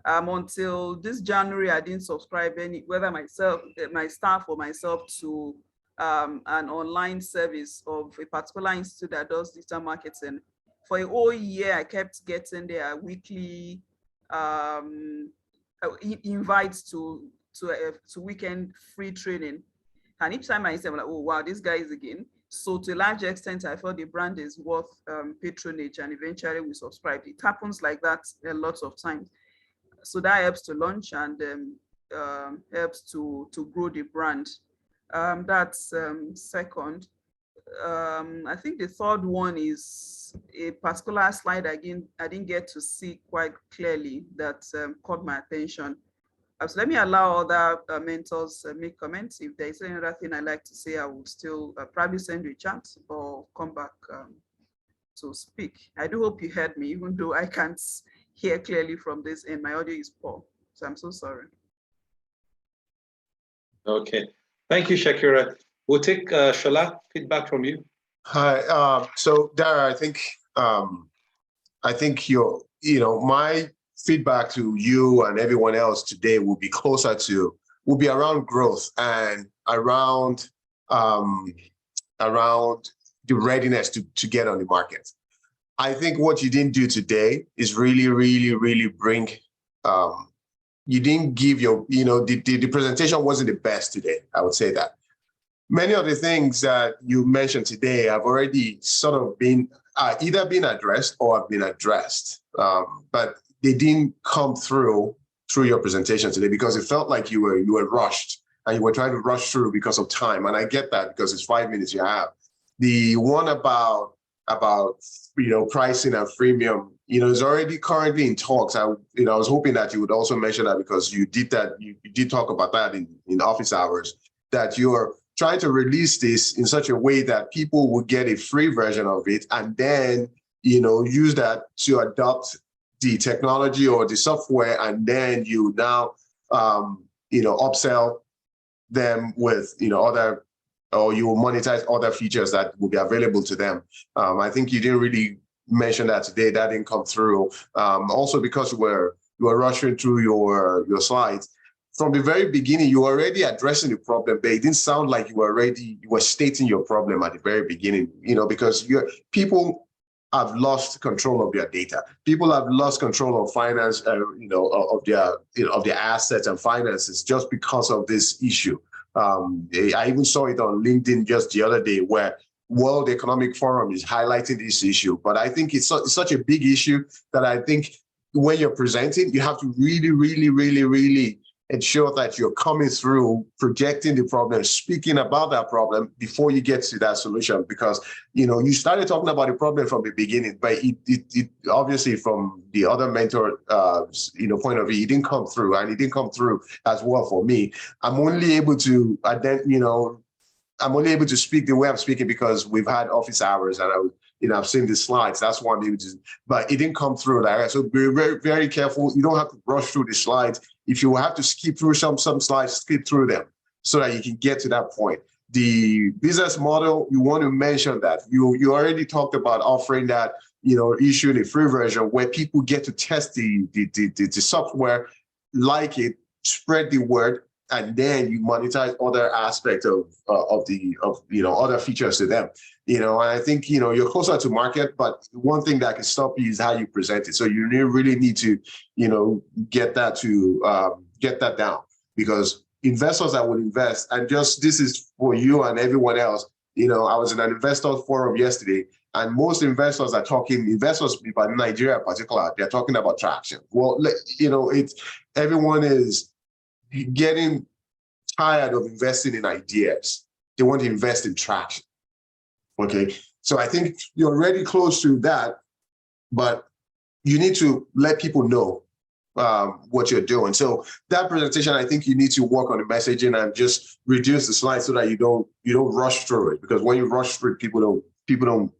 Until this January, I didn't subscribe whether myself, my staff or myself, to an online service of a particular institute that does digital marketing. For a whole year, I kept getting their weekly invites to weekend free training. And each time I say, I'm like, oh, wow, this guy is again. So to a large extent, I felt the brand is worth patronage, and eventually we subscribed. It happens like that a lot of times. So that helps to launch and helps to grow the brand. That's second. I think the third one is a particular slide I didn't get to see quite clearly that caught my attention. So let me allow other mentors make comments. If there is any other thing I'd like to say, I will still probably send you a chat or come back to speak. I do hope you heard me, even though I can't hear clearly from this and my audio is poor. So I'm so sorry. Okay, thank you, Shakira. We'll take Shola, feedback from you. Hi, so Dara, I think my feedback to you and everyone else today will be around growth and around the readiness to get on the market. I think what you didn't do today is really bring, you didn't give the presentation wasn't the best today, I would say that. Many of the things that you mentioned today have already sort of been either been addressed or have been addressed, but they didn't come through your presentation today because it felt like you were rushed and you were trying to rush through because of time. And I get that because it's 5 minutes you have. The one about pricing and freemium, is already currently in talks. I was hoping that you would also mention that because you did that. You did talk about that in office hours, that you're trying to release this in such a way that people will get a free version of it and then, use that to adopt the technology or the software, and then you now, upsell them with, other, or you will monetize other features that will be available to them. I think you didn't really mention that today. That didn't come through. Also because you were rushing through your slides. From the very beginning, you were already addressing the problem, but it didn't sound like you were stating your problem at the very beginning, because people have lost control of their data. People have lost control of finance, of their assets and finances just because of this issue. I even saw it on LinkedIn just the other day where World Economic Forum is highlighting this issue. But I think it's such a big issue that I think when you're presenting, you have to really ensure that you're coming through, projecting the problem, speaking about that problem before you get to that solution. Because, you started talking about the problem from the beginning, but it obviously from the other mentor, point of view, it didn't come through, and it didn't come through as well for me. I'm only able to, I'm only able to speak the way I'm speaking because we've had office hours and I've seen the slides. That's why I'm able to, but it didn't come through like that. So be very, very careful. You don't have to rush through the slides. If you have to skip through some slides, skip through them so that you can get to that point. The business model, you want to mention that. You already talked about offering that, issuing a free version where people get to test the software, like it, spread the word, and then you monetize other aspects of other features to them. And I think you're closer to market, but one thing that can stop you is how you present it. So you really need to get that down, because investors that would invest, and just this is for you and everyone else. I was in an investor forum yesterday, and most investors are talking, investors by Nigeria in particular, they're talking about traction. Well, everyone is getting tired of investing in ideas. They want to invest in traction. Okay, so I think you're already close to that, but you need to let people know what you're doing. So that presentation, I think you need to work on the messaging and just reduce the slides so that you don't rush through it. Because when you rush through it, people don't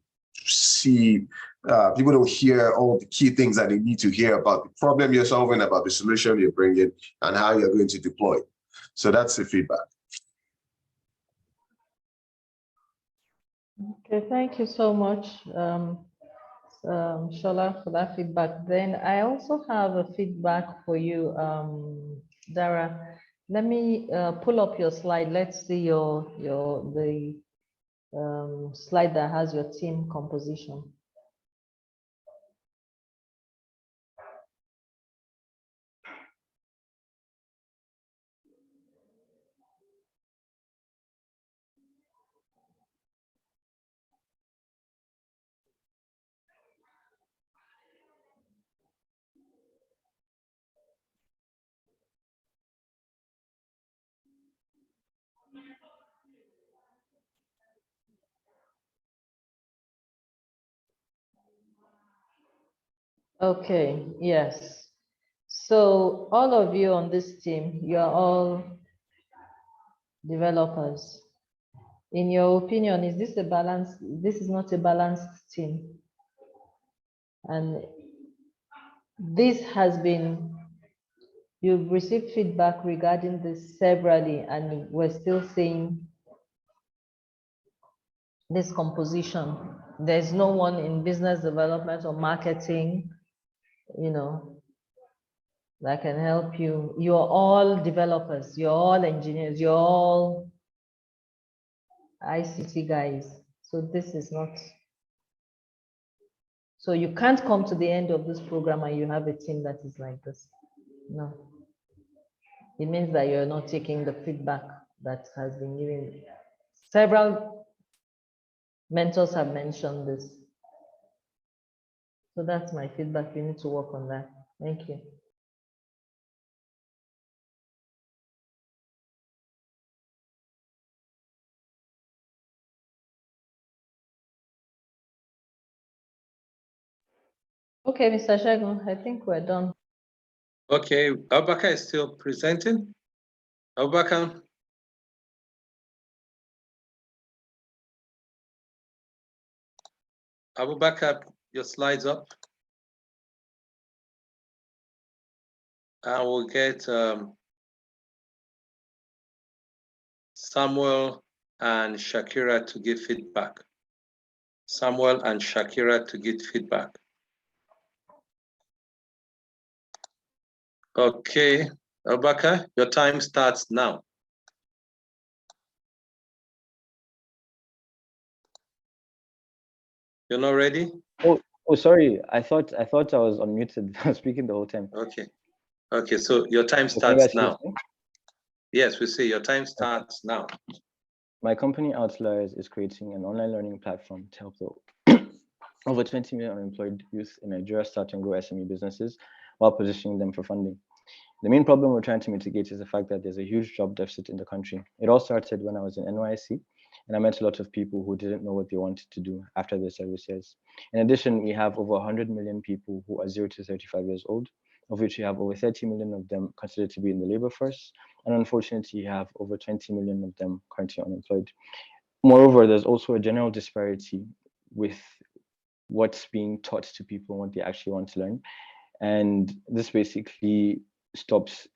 see, people don't hear all the key things that they need to hear about the problem you're solving, about the solution you're bringing, and how you're going to deploy it. So that's the feedback. Okay, thank you so much, Shola, for that feedback. Then I also have a feedback for you, Dara. Let me pull up your slide. Let's see the slide that has your team composition. Okay, yes. So all of you on this team, you are all developers. In your opinion, is this a balanced? This is not a balanced team. And this has been, you've received feedback regarding this severally, and we're still seeing this composition. There's no one in business development or marketing, that can help you. You're all developers, you're all engineers, you're all ICT guys. So this is not, so you can't come to the end of this program and you have a team that is like this. No. It means that you're not taking the feedback that has been given. Several mentors have mentioned this. So that's my feedback. We need to work on that. Thank you. Okay, Mr. Shagun, I think we're done. Okay, Abubakar is still presenting. Abubakar. Abubakar, your slides up. I will get Samuel and Shakira to give feedback. Samuel and Shakira to give feedback. Okay, Abubakar, your time starts now. You're not ready? Oh, sorry. I thought I was unmuted. I was speaking the whole time. Okay, so your time starts now. Yes, we see your time starts now. My company, Outliers, is creating an online learning platform to help the over 20 million unemployed youth in Nigeria start and grow SME businesses while positioning them for funding. The main problem we're trying to mitigate is the fact that there's a huge job deficit in the country. It all started when I was in NYSC, and I met a lot of people who didn't know what they wanted to do after their service years. In addition, we have over 100 million people who are 0 to 35 years old, of which we have over 30 million of them considered to be in the labor force, and unfortunately, you have over 20 million of them currently unemployed. Moreover, there's also a general disparity with what's being taught to people and what they actually want to learn. And this basically stops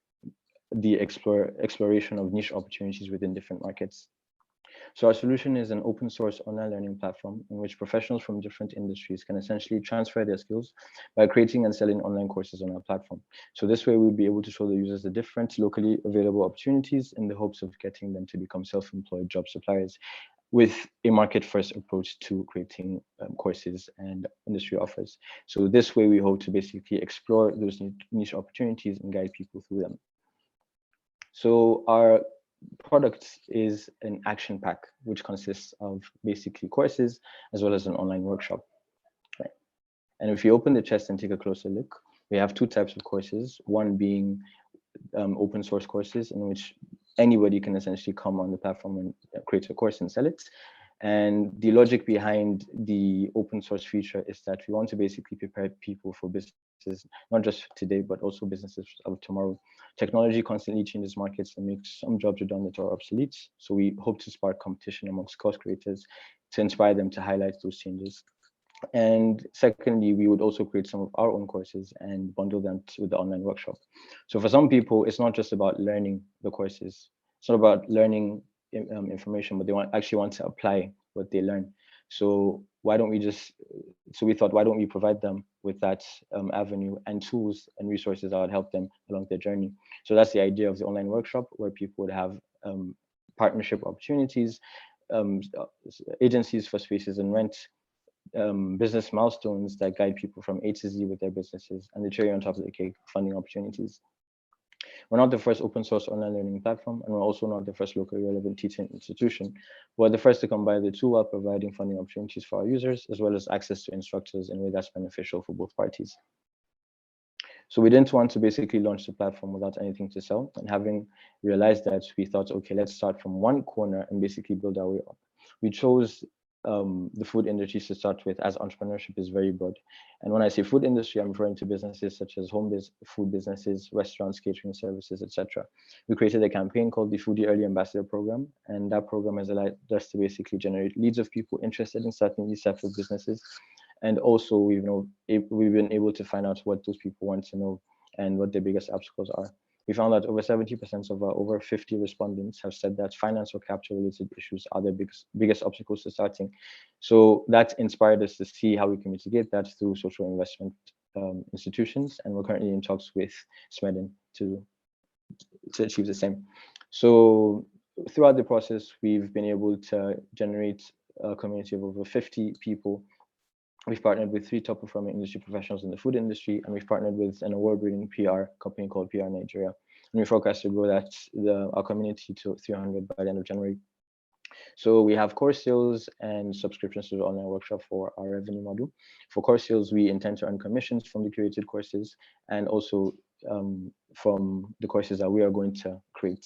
the exploration of niche opportunities within different markets. So our solution is an open source online learning platform in which professionals from different industries can essentially transfer their skills by creating and selling online courses on our platform. So this way we'll be able to show the users the different locally available opportunities in the hopes of getting them to become self-employed job suppliers with a market-first approach to creating courses and industry offers. So this way we hope to basically explore those niche opportunities and guide people through them. So our product is an action pack, which consists of basically courses as well as an online workshop. Right? And if you open the chest and take a closer look, we have two types of courses, one being open source courses in which anybody can essentially come on the platform and create a course and sell it. And the logic behind the open source feature is that we want to basically prepare people for businesses, not just today, but also businesses of tomorrow. Technology constantly changes markets and makes some jobs redundant or obsolete. So we hope to spark competition amongst course creators to inspire them to highlight those changes. And secondly, we would also create some of our own courses and bundle them with the online workshop. So for some people, it's not just about learning the courses. It's not about learning information, but they actually want to apply what they learn. So why don't we we thought, why don't we provide them with that avenue and tools and resources that would help them along their journey. So that's the idea of the online workshop, where people would have partnership opportunities, agencies for spaces and rent, business milestones that guide people from A to Z with their businesses, and the cherry on top of the cake, funding opportunities. We're not the first open source online learning platform, and we're also not the first locally relevant teaching institution. We're the first to combine the two while providing funding opportunities for our users, as well as access to instructors in a way that's beneficial for both parties. So we didn't want to basically launch the platform without anything to sell. And having realized that, we thought, okay, let's start from one corner and basically build our way up. We chose the food industry to start with, as entrepreneurship is very broad. And when I say food industry, I'm referring to businesses such as food businesses, restaurants, catering services, etc. We created a campaign called the Foodie Early Ambassador Program, and that program has allowed us to basically generate leads of people interested in starting these types of businesses. And also, we've been able to find out what those people want to know and what their biggest obstacles are. We found that over 70% of our over 50 respondents have said that finance or capital related issues are their biggest obstacles to starting. So that inspired us to see how we can mitigate that through social investment institutions. And we're currently in talks with Smedin to achieve the same. So throughout the process, we've been able to generate a community of over 50 people. We've partnered with 3 top performing industry professionals in the food industry, and we've partnered with an award-winning PR company called PR Nigeria. And we forecast to grow our community to 300 by the end of January. So we have course sales and subscriptions to the online workshop for our revenue model. For course sales, we intend to earn commissions from the curated courses and also from the courses that we are going to create.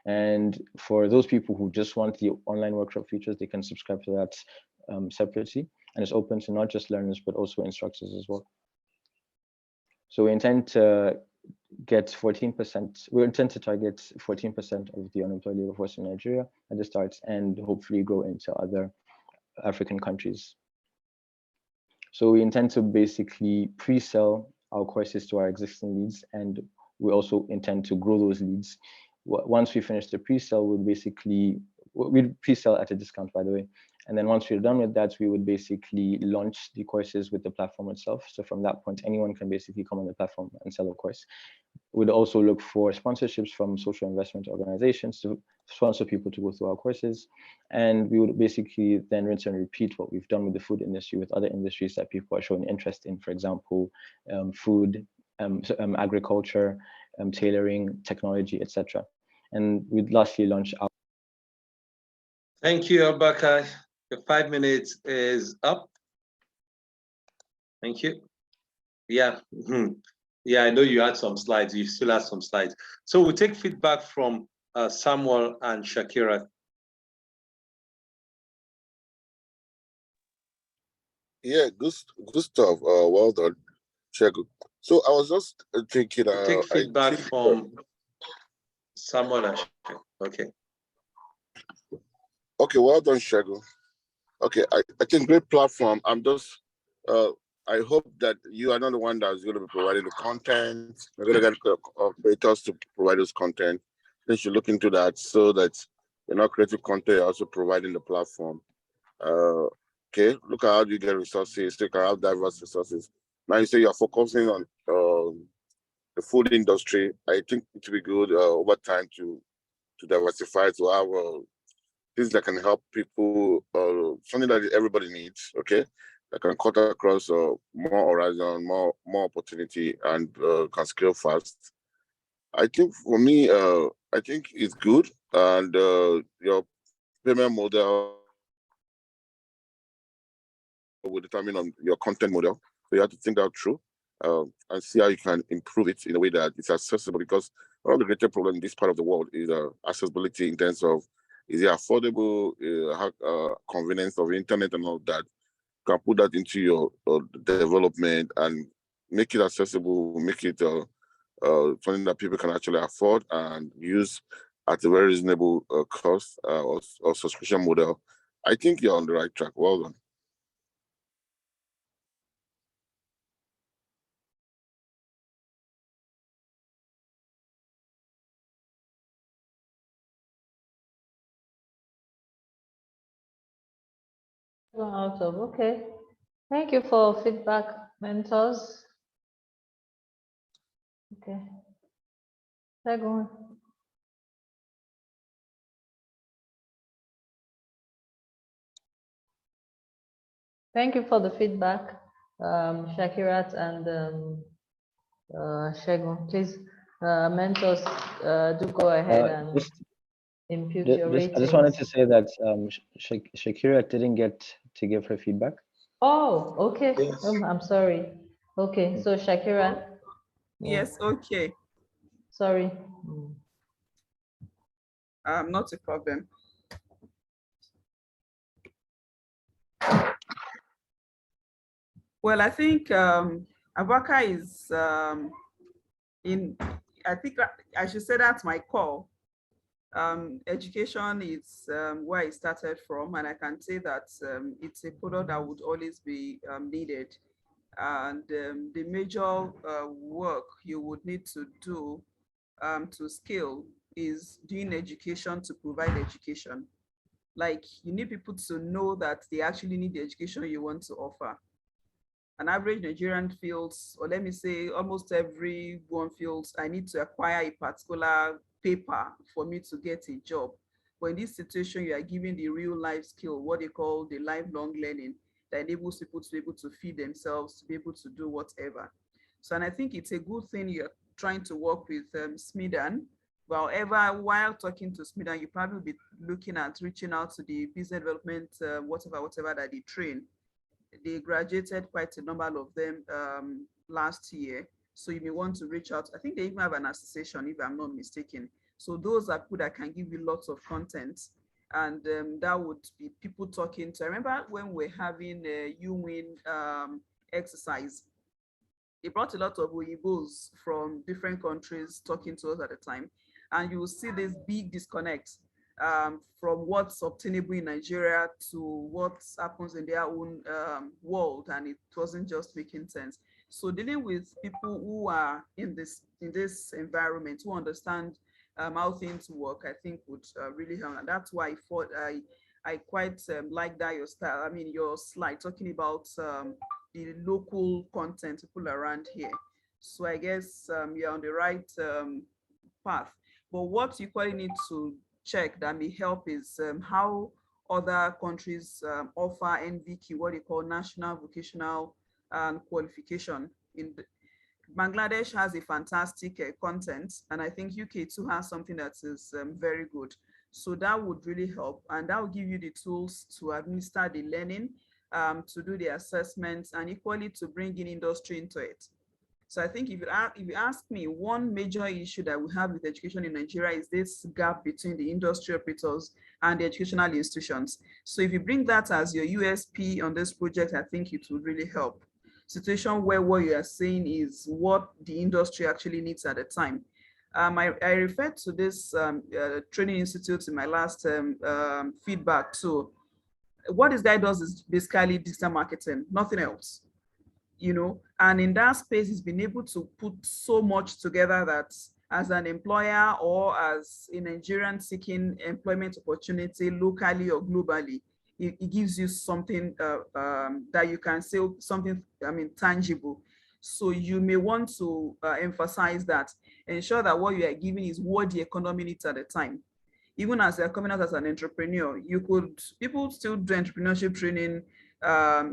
And for those people who just want the online workshop features, they can subscribe to that separately. And it's open to not just learners, but also instructors as well. So we intend to get 14%, we intend to target 14% of the unemployed labor force in Nigeria at the start, and hopefully grow into other African countries. So we intend to basically pre-sell our courses to our existing leads, and we also intend to grow those leads. Once we finish the pre-sell, we'd pre-sell at a discount, by the way. And then once we're done with that, we would basically launch the courses with the platform itself. So from that point, anyone can basically come on the platform and sell a course. We'd also look for sponsorships from social investment organizations to sponsor people to go through our courses. And we would basically then rinse and repeat what we've done with the food industry with other industries that people are showing interest in, for example, food, agriculture, tailoring, technology, etc. And we'd lastly launch our. Thank you, Abubakar. The 5 minutes is up. Thank you. Yeah. Yeah, I know you had some slides. You still have some slides. So we'll take feedback from Samuel and Shakira. Yeah, good stuff. Well done, Shegu. So I was just thinking. Take feedback from Samuel and Shakira. Okay. Okay, well done, Shegu. Okay, I think great platform. I'm just, I hope that you are not the one that's going to be providing the content. We're going to get creators to provide those content. They should look into that so that You're not creating content, you're also providing the platform. Okay, look at how you get resources, look at how diverse resources. Now you say you're focusing on the food industry. I think it will be good over time to diversify, to have things that can help people, something that everybody needs, okay? That can cut across more horizon, more opportunity, and can scale fast. I think for me, I think it's good, and your payment model will determine on your content model. So you have to think that through and see how you can improve it in a way that it's accessible. Because one of the greater problems in this part of the world is accessibility in terms of is it affordable, convenience of internet and all that. You can put that into your development and make it accessible, make it something that people can actually afford and use at a very reasonable cost or subscription model. I think you're on the right track. Well done. Out of, okay. Thank you for feedback, mentors. Okay. Second. Thank you for the feedback, Shakirat and Shegun. Please, mentors, do go ahead and impute your ratings. I just wanted to say that Shakira didn't get to give her feedback. Oh, okay. Yes. I'm sorry. Okay, so Shakira. Yes, okay. Sorry. Not a problem. Well, I think Abaka is I think I should say that's my call. Education is where I started from, and I can say that it's a product that would always be needed. And the major work you would need to do to scale is doing education to provide education. Like, you need people to know that they actually need the education you want to offer. An average Nigerian feels, or let me say almost everyone feels, I need to acquire a particular paper for me to get a job. But in this situation, you are giving the real life skill, what they call the lifelong learning, that enables people to be able to feed themselves, to be able to do whatever. So, and I think it's a good thing you're trying to work with Smidan. However, while talking to Smidan, you probably be looking at reaching out to the business development, whatever that they train. They graduated quite a number of them last year. So you may want to reach out. I think they even have an association, if I'm not mistaken. So those are people that can give you lots of content. And that would be people talking to. I remember when we're having a UWIN exercise, they brought a lot of Oyibos from different countries talking to us at the time. And you will see this big disconnect from what's obtainable in Nigeria to what happens in their own world, and it wasn't just making sense. So dealing with people who are in this environment, who understand how things work, I think would really help, and that's why I quite like that your style. I mean, your slide talking about the local content people around here. So I guess you're on the right path. But what you probably need to check that may help is how other countries offer NVQ, what they call National Vocational Qualification. Bangladesh has a fantastic content, and I think UK too has something that is very good. So that would really help, and that will give you the tools to administer the learning, to do the assessments, and equally to bring in industry into it. So I think if you ask me, one major issue that we have with education in Nigeria is this gap between the industry operators and the educational institutions. So if you bring that as your USP on this project, I think it will really help. Situation where what you are saying is what the industry actually needs at the time. I referred to this training institute in my last feedback too. What this guy does is basically digital marketing, nothing else. You know, and in that space, he's been able to put so much together that as an employer or as a Nigerian seeking employment opportunity locally or globally, it gives you something that you can say something, tangible. So you may want to emphasize that, ensure that what you are giving is what the economy needs at the time. Even as you're coming out as an entrepreneur, people still do entrepreneurship training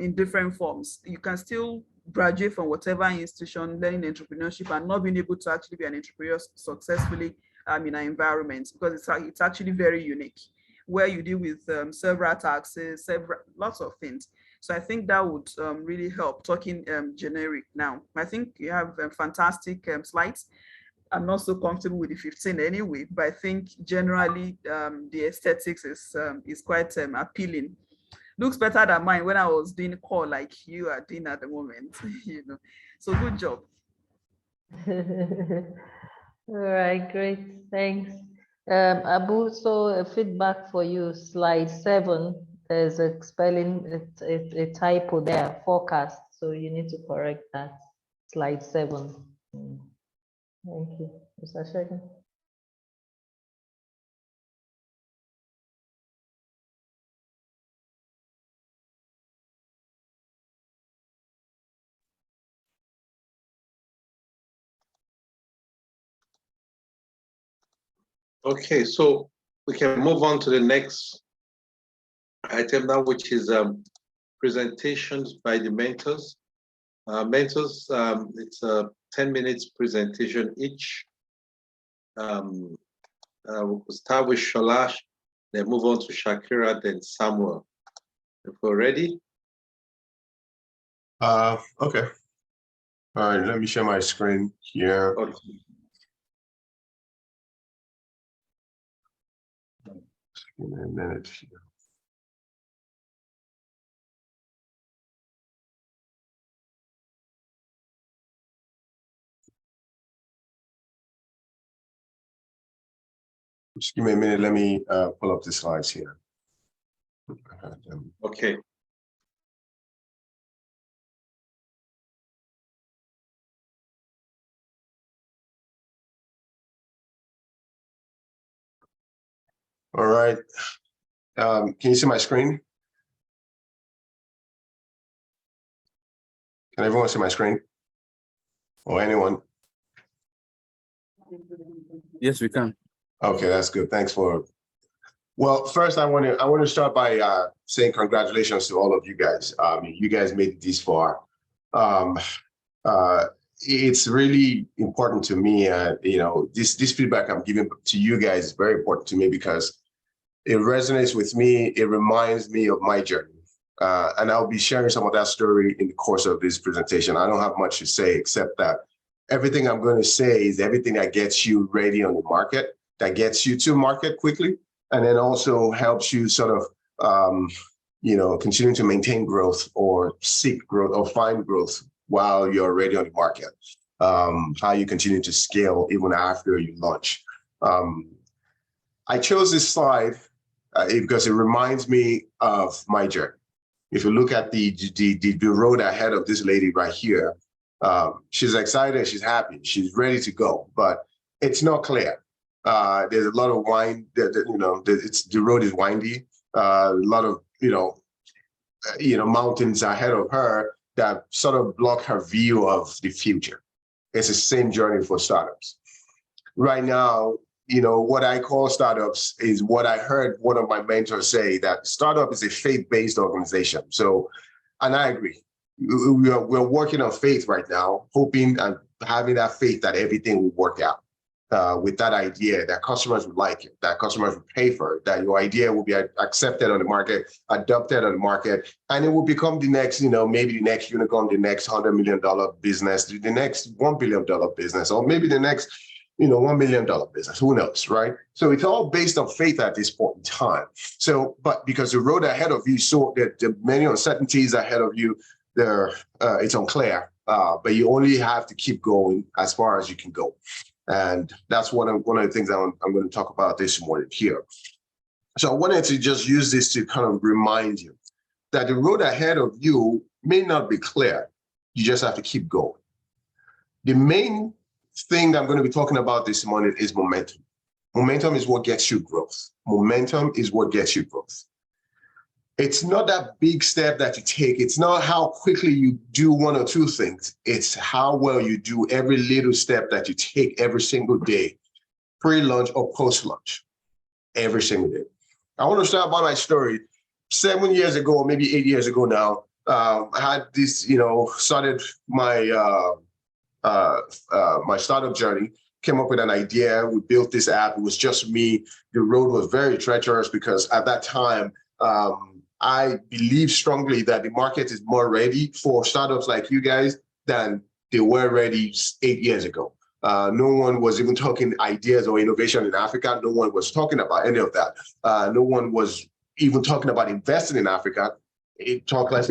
in different forms. You can still graduate from whatever institution learning entrepreneurship and not being able to actually be an entrepreneur successfully in an environment, because it's actually very unique, where you deal with several taxes, lots of things. So I think that would really help. Talking generic now, I think you have fantastic slides. I'm not so comfortable with the 15 anyway, but I think generally the aesthetics is quite appealing. Looks better than mine when I was doing a call like you are doing at the moment, you know. So good job. All right, great, thanks. Abu, so a feedback for you, slide 7, there's a spelling, a typo there, forecast, so you need to correct that, slide 7. Thank you, Mr. Shegun. Okay, so we can move on to the next item now, which is presentations by the mentors. Mentors, it's a 10 minutes presentation each. We'll start with Shalash, then move on to Shakira, then Samuel. If we're ready. Okay. All right, let me share my screen here. Okay. Give me a minute here. Just give me a minute. Let me pull up the slides here. Okay. All right. Can you see my screen? Can everyone see my screen? Or anyone? Yes, we can. Okay, that's good. Thanks for. Well, first I want to start by saying congratulations to all of you guys. You guys made it this far. It's really important to me. This feedback I'm giving to you guys is very important to me because it resonates with me. It reminds me of my journey. And I'll be sharing some of that story in the course of this presentation. I don't have much to say except that everything I'm going to say is everything that gets you ready on the market, that gets you to market quickly, and then also helps you sort of, continue to maintain growth or seek growth or find growth while you're already on the market. How you continue to scale even after you launch. I chose this slide because it reminds me of my journey. If you look at the road ahead of this lady right here, she's excited, she's happy, she's ready to go, but it's not clear. There's a lot of the road is windy. A lot of mountains ahead of her that sort of block her view of the future. It's the same journey for startups. Right now, what I call startups is what I heard one of my mentors say, that startup is a faith-based organization. So, and I agree. We're working on faith right now, hoping and having that faith that everything will work out. With that idea that customers would like it, that customers would pay for it, that your idea will be accepted on the market, adopted on the market, and it will become the next, maybe the next unicorn, the next $100 million business, the next $1 billion business, or maybe the next, $1 million business, who knows, right? So it's all based on faith at this point in time. So, but because the road ahead of you, so that the many uncertainties ahead of you, it's unclear, but you only have to keep going as far as you can go. And that's one of the things I'm going to talk about this morning here. So I wanted to just use this to kind of remind you that the road ahead of you may not be clear. You just have to keep going. The main thing I'm going to be talking about this morning is momentum. Momentum is what gets you growth. Momentum is what gets you growth. It's not that big step that you take. It's not how quickly you do one or two things. It's how well you do every little step that you take every single day, pre-lunch or post-lunch, every single day. I want to start by my story. 7 years ago, maybe 8 years ago now, I had this, started my my startup journey, came up with an idea. We built this app. It was just me. The road was very treacherous because at that time, I believe strongly that the market is more ready for startups like you guys than they were ready 8 years ago. No one was even talking ideas or innovation in Africa. No one was talking about any of that. No one was even talking about investing in Africa. Talk less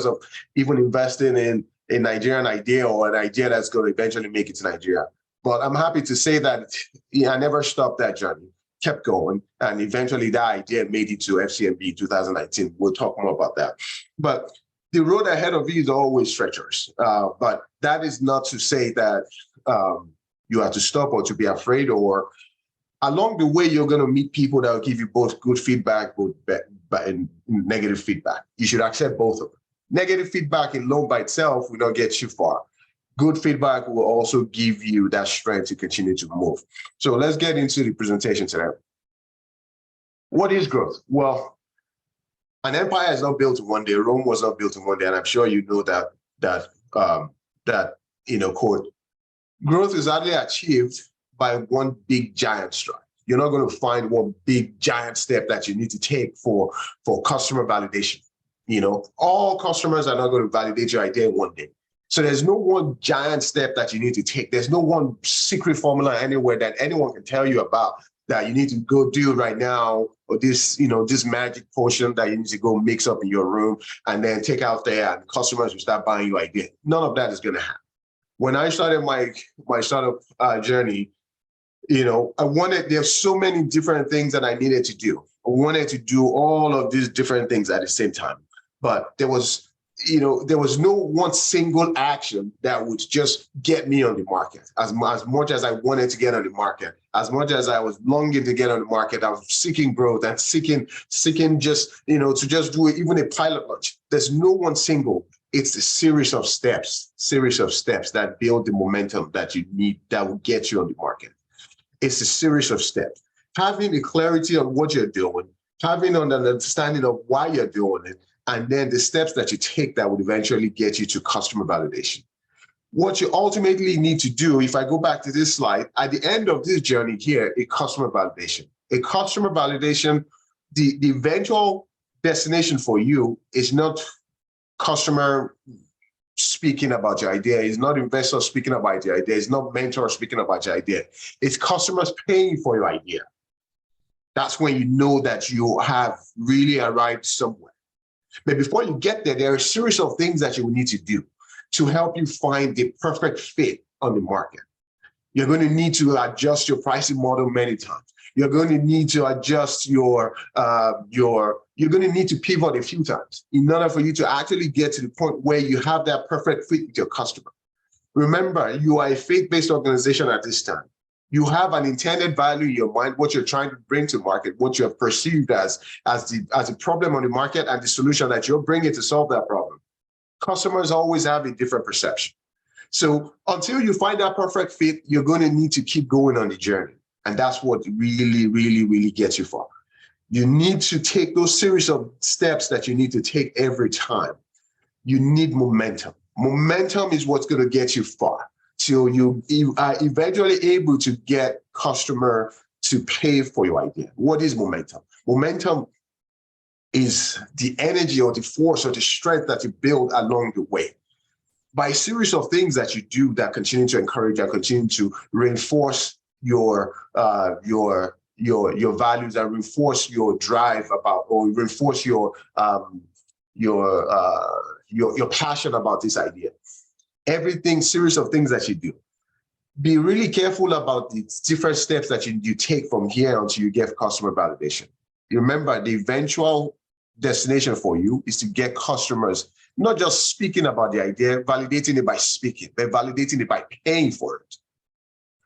of even investing in a Nigerian idea or an idea that's going to eventually make it to Nigeria. But I'm happy to say that I never stopped that journey, kept going, and eventually that idea made it to FCMB 2019. We'll talk more about that. But the road ahead of you is always treacherous. But that is not to say that you have to stop or to be afraid, or along the way, you're going to meet people that will give you both good feedback and negative feedback. You should accept both of them. Negative feedback alone by itself will not get you far. Good feedback will also give you that strength to continue to move. So let's get into the presentation today. What is growth? Well, an empire is not built in one day. Rome was not built in one day, and I'm sure you know that Cohort. Growth is hardly achieved by one big giant stride. You're not going to find one big giant step that you need to take for customer validation. All customers are not going to validate your idea in one day. So there's no one giant step that you need to take. There's no one secret formula anywhere that anyone can tell you about that you need to go do right now, or this magic potion that you need to go mix up in your room and then take out there and customers will start buying your idea. None of that is going to happen. When I started my startup journey, there's so many different things that I needed to do. I wanted to do all of these different things at the same time. But there was no one single action that would just get me on the market. As much as I wanted to get on the market, as much as I was longing to get on the market, I was seeking growth and seeking just, to just do even a pilot launch. There's no one single. It's a series of steps that build the momentum that you need that will get you on the market. It's a series of steps. Having the clarity on what you're doing, having an understanding of why you're doing it, and then the steps that you take that would eventually get you to customer validation. What you ultimately need to do, if I go back to this slide, at the end of this journey here, a customer validation. A customer validation, the eventual destination for you is not customer speaking about your idea. It's not investors speaking about your idea. It's not mentors speaking about your idea. It's customers paying for your idea. That's when you know that you have really arrived somewhere. But before you get there, there are a series of things that you will need to do to help you find the perfect fit on the market. You're going to need to adjust your pricing model many times. You're going to need to adjust you're going to need to pivot a few times in order for you to actually get to the point where you have that perfect fit with your customer. Remember, you are a faith-based organization at this time. You have an intended value in your mind, what you're trying to bring to market, what you have perceived as a problem on the market and the solution that you're bringing to solve that problem. Customers always have a different perception. So until you find that perfect fit, you're going to need to keep going on the journey. And that's what really, really, really gets you far. You need to take those series of steps that you need to take every time. You need momentum. Momentum is what's going to get you far. Till you are eventually able to get customer to pay for your idea. What is momentum? Momentum is the energy or the force or the strength that you build along the way by a series of things that you do that continue to encourage and continue to reinforce your values and reinforce your drive about, or reinforce your passion about this idea. Everything, series of things that you do. Be really careful about the different steps that you take from here until you get customer validation. You remember, the eventual destination for you is to get customers, not just speaking about the idea, validating it by speaking, but validating it by paying for it.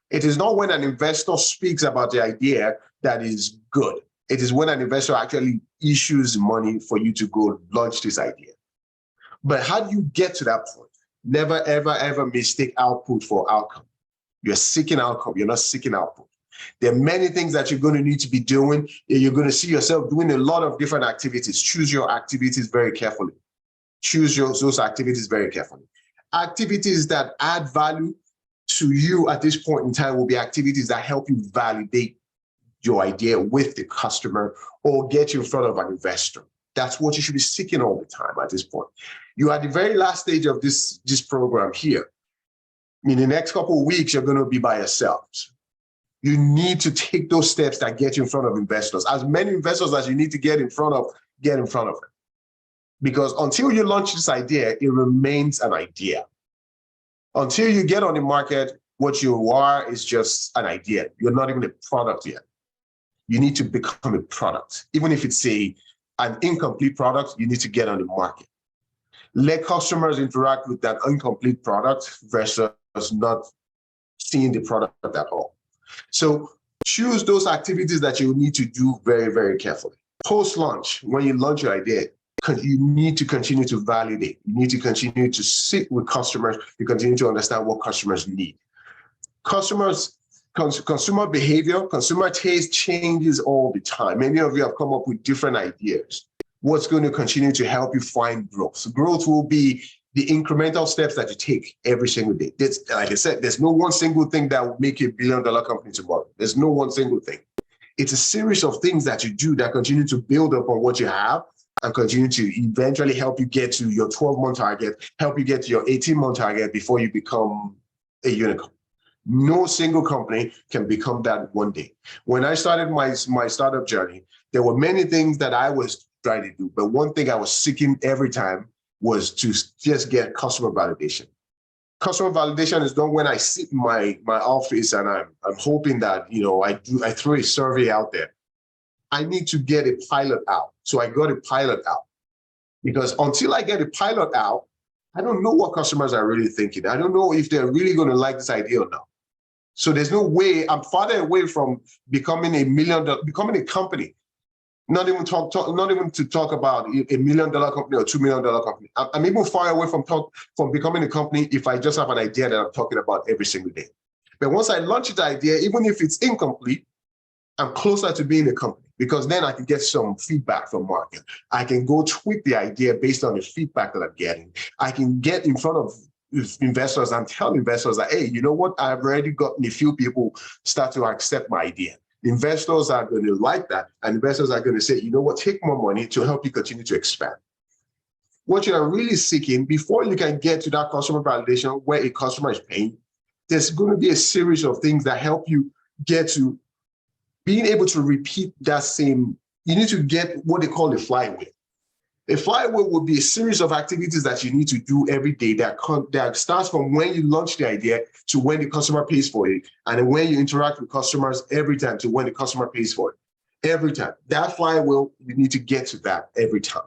It is not when an investor speaks about the idea that is good. It is when an investor actually issues money for you to go launch this idea. But how do you get to that point? Never, ever, ever mistake output for outcome. You're seeking outcome, you're not seeking output. There are many things that you're going to need to be doing. You're going to see yourself doing a lot of different activities. Choose your activities very carefully. Choose those activities very carefully. Activities that add value to you at this point in time will be activities that help you validate your idea with the customer or get you in front of an investor. That's what you should be seeking all the time at this point. You are at the very last stage of this program here. In the next couple of weeks, you're going to be by yourselves. You need to take those steps that get you in front of investors. As many investors as you need to get in front of them. Because until you launch this idea, it remains an idea. Until you get on the market, what you are is just an idea. You're not even a product yet. You need to become a product. Even if it's an incomplete product, you need to get on the market. Let customers interact with that incomplete product versus not seeing the product at all. So choose those activities that you need to do very, very carefully. Post-launch, when you launch your idea, you need to continue to validate. You need to continue to sit with customers. You continue to understand what customers need. Consumer behavior, consumer taste changes all the time. Many of you have come up with different ideas. What's going to continue to help you find growth? Growth will be the incremental steps that you take every single day. Like I said, there's no one single thing that will make you $1 billion company tomorrow. There's no one single thing. It's a series of things that you do that continue to build up on what you have and continue to eventually help you get to your 12-month target, help you get to your 18-month target before you become a unicorn. No single company can become that one day. When I started my startup journey, there were many things that I was trying to do, but one thing I was seeking every time was to just get customer validation. Customer validation is done when I sit in my office and I'm hoping that, I throw a survey out there. I need to get a pilot out. So I got a pilot out because until I get a pilot out, I don't know what customers are really thinking. I don't know if they're really going to like this idea or not. So there's no way, I'm farther away from becoming becoming a company. Not even to talk about a $1 million company or $2 million company. I'm even far away from becoming a company if I just have an idea that I'm talking about every single day. But once I launch the idea, even if it's incomplete, I'm closer to being a company because then I can get some feedback from market. I can go tweak the idea based on the feedback that I'm getting. I can get in front of investors and tell investors that, hey, you know what? I've already gotten a few people start to accept my idea. Investors are going to like that, and investors are going to say, you know what, take more money to help you continue to expand. What you are really seeking before you can get to that customer validation where a customer is paying, there's going to be a series of things that help you get to being able to repeat that same. You need to get what they call a flywheel. A flywheel will be a series of activities that you need to do every day that starts from when you launch the idea to when the customer pays for it, and then when you interact with customers every time to when the customer pays for it. Every time. That flywheel, you need to get to that every time.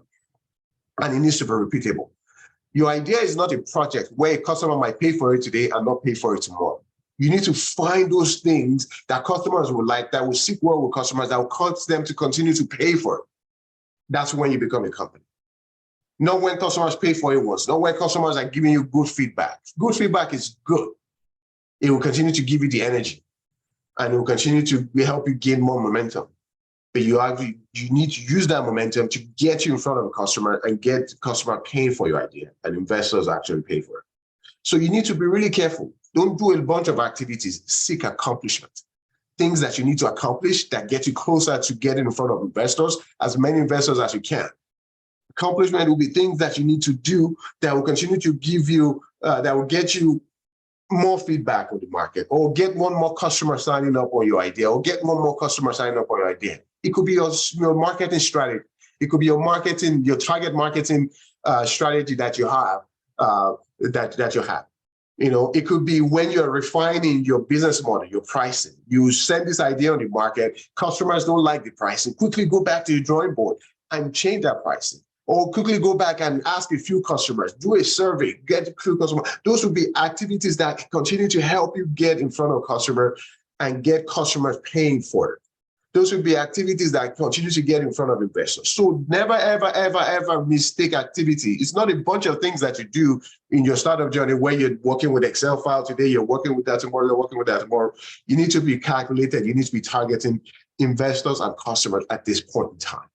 And it needs to be repeatable. Your idea is not a project where a customer might pay for it today and not pay for it tomorrow. You need to find those things that customers will like, that will sit well with customers, that will cause them to continue to pay for it. That's when you become a company. Not when customers pay for it once, not when customers are giving you good feedback. Good feedback is good. It will continue to give you the energy and it will continue to help you gain more momentum. But you need to use that momentum to get you in front of a customer and get the customer paying for your idea and investors actually pay for it. So you need to be really careful. Don't do a bunch of activities, seek accomplishment. Things that you need to accomplish that get you closer to getting in front of investors, as many investors as you can. Accomplishment will be things that you need to do that will continue to give you, that will get you more feedback on the market, or get one more customer signing up on your idea, or get one more customer signing up on your idea. It could be your marketing strategy. It could be your target marketing strategy that you have, it could be when you're refining your business model, your pricing. You send this idea on the market, customers don't like the pricing. Quickly go back to your drawing board, and change that pricing. Or quickly go back and ask a few customers, do a survey, get a few customers. Those would be activities that continue to help you get in front of customers and get customers paying for it. Those would be activities that continue to get in front of investors. So never, ever, ever, ever mistake activity. It's not a bunch of things that you do in your startup journey where you're working with Excel file today, you're working with that tomorrow, you're working with that tomorrow. You need to be calculated. You need to be targeting investors and customers at this point in time.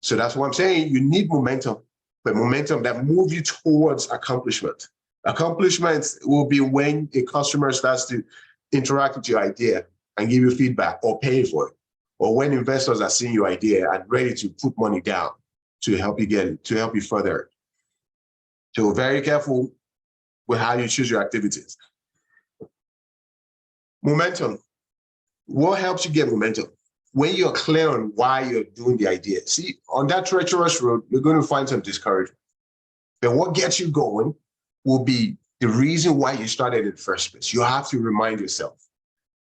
So that's what I'm saying. You need momentum, but momentum that moves you towards accomplishment. Accomplishments will be when a customer starts to interact with your idea and give you feedback or pay for it, or when investors are seeing your idea and ready to put money down to help you get it, to help you further. So very careful with how you choose your activities. Momentum. What helps you get momentum? When you're clear on why you're doing the idea. See, on that treacherous road, you're going to find some discouragement. But what gets you going will be the reason why you started in the first place. You have to remind yourself.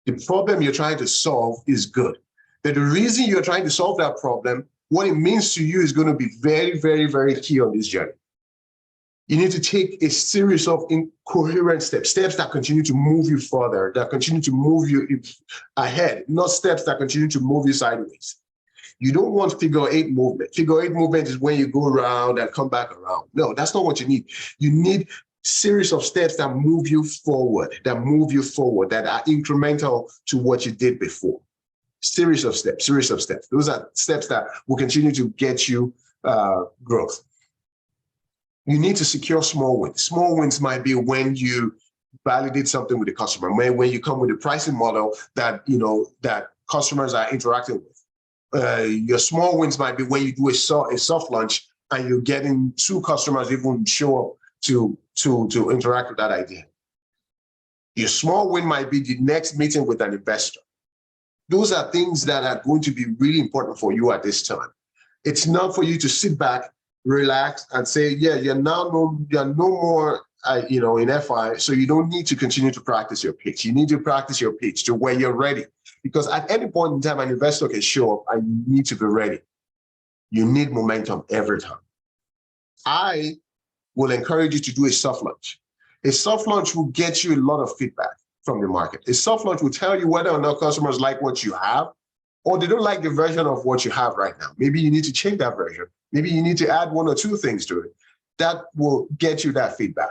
The problem you're trying to solve is good. But the reason you're trying to solve that problem, what it means to you is going to be very, very, very key on this journey. You need to take a series of incoherent steps, steps that continue to move you further, that continue to move you ahead, not steps that continue to move you sideways. You don't want figure 8 movement. Figure 8 movement is when you go around and come back around. No, that's not what you need. You need series of steps that move you forward, that are incremental to what you did before. Series of steps. Those are steps that will continue to get you growth. You need to secure small wins. Small wins might be when you validate something with the customer, when you come with a pricing model that that customers are interacting with. Your small wins might be when you do a soft launch and you're getting 2 customers even show up to interact with that idea. Your small win might be the next meeting with an investor. Those are things that are going to be really important for you at this time. It's not for you to sit back, relax, and say, yeah, you're no more in FI, so you don't need to continue to practice your pitch. You need to practice your pitch to where you're ready. Because at any point in time, an investor can show up and you need to be ready. You need momentum every time. I will encourage you to do a soft launch. A soft launch will get you a lot of feedback from the market. A soft launch will tell you whether or not customers like what you have, or they don't like the version of what you have right now. Maybe you need to change that version. Maybe you need to add 1 or 2 things to it. That will get you that feedback.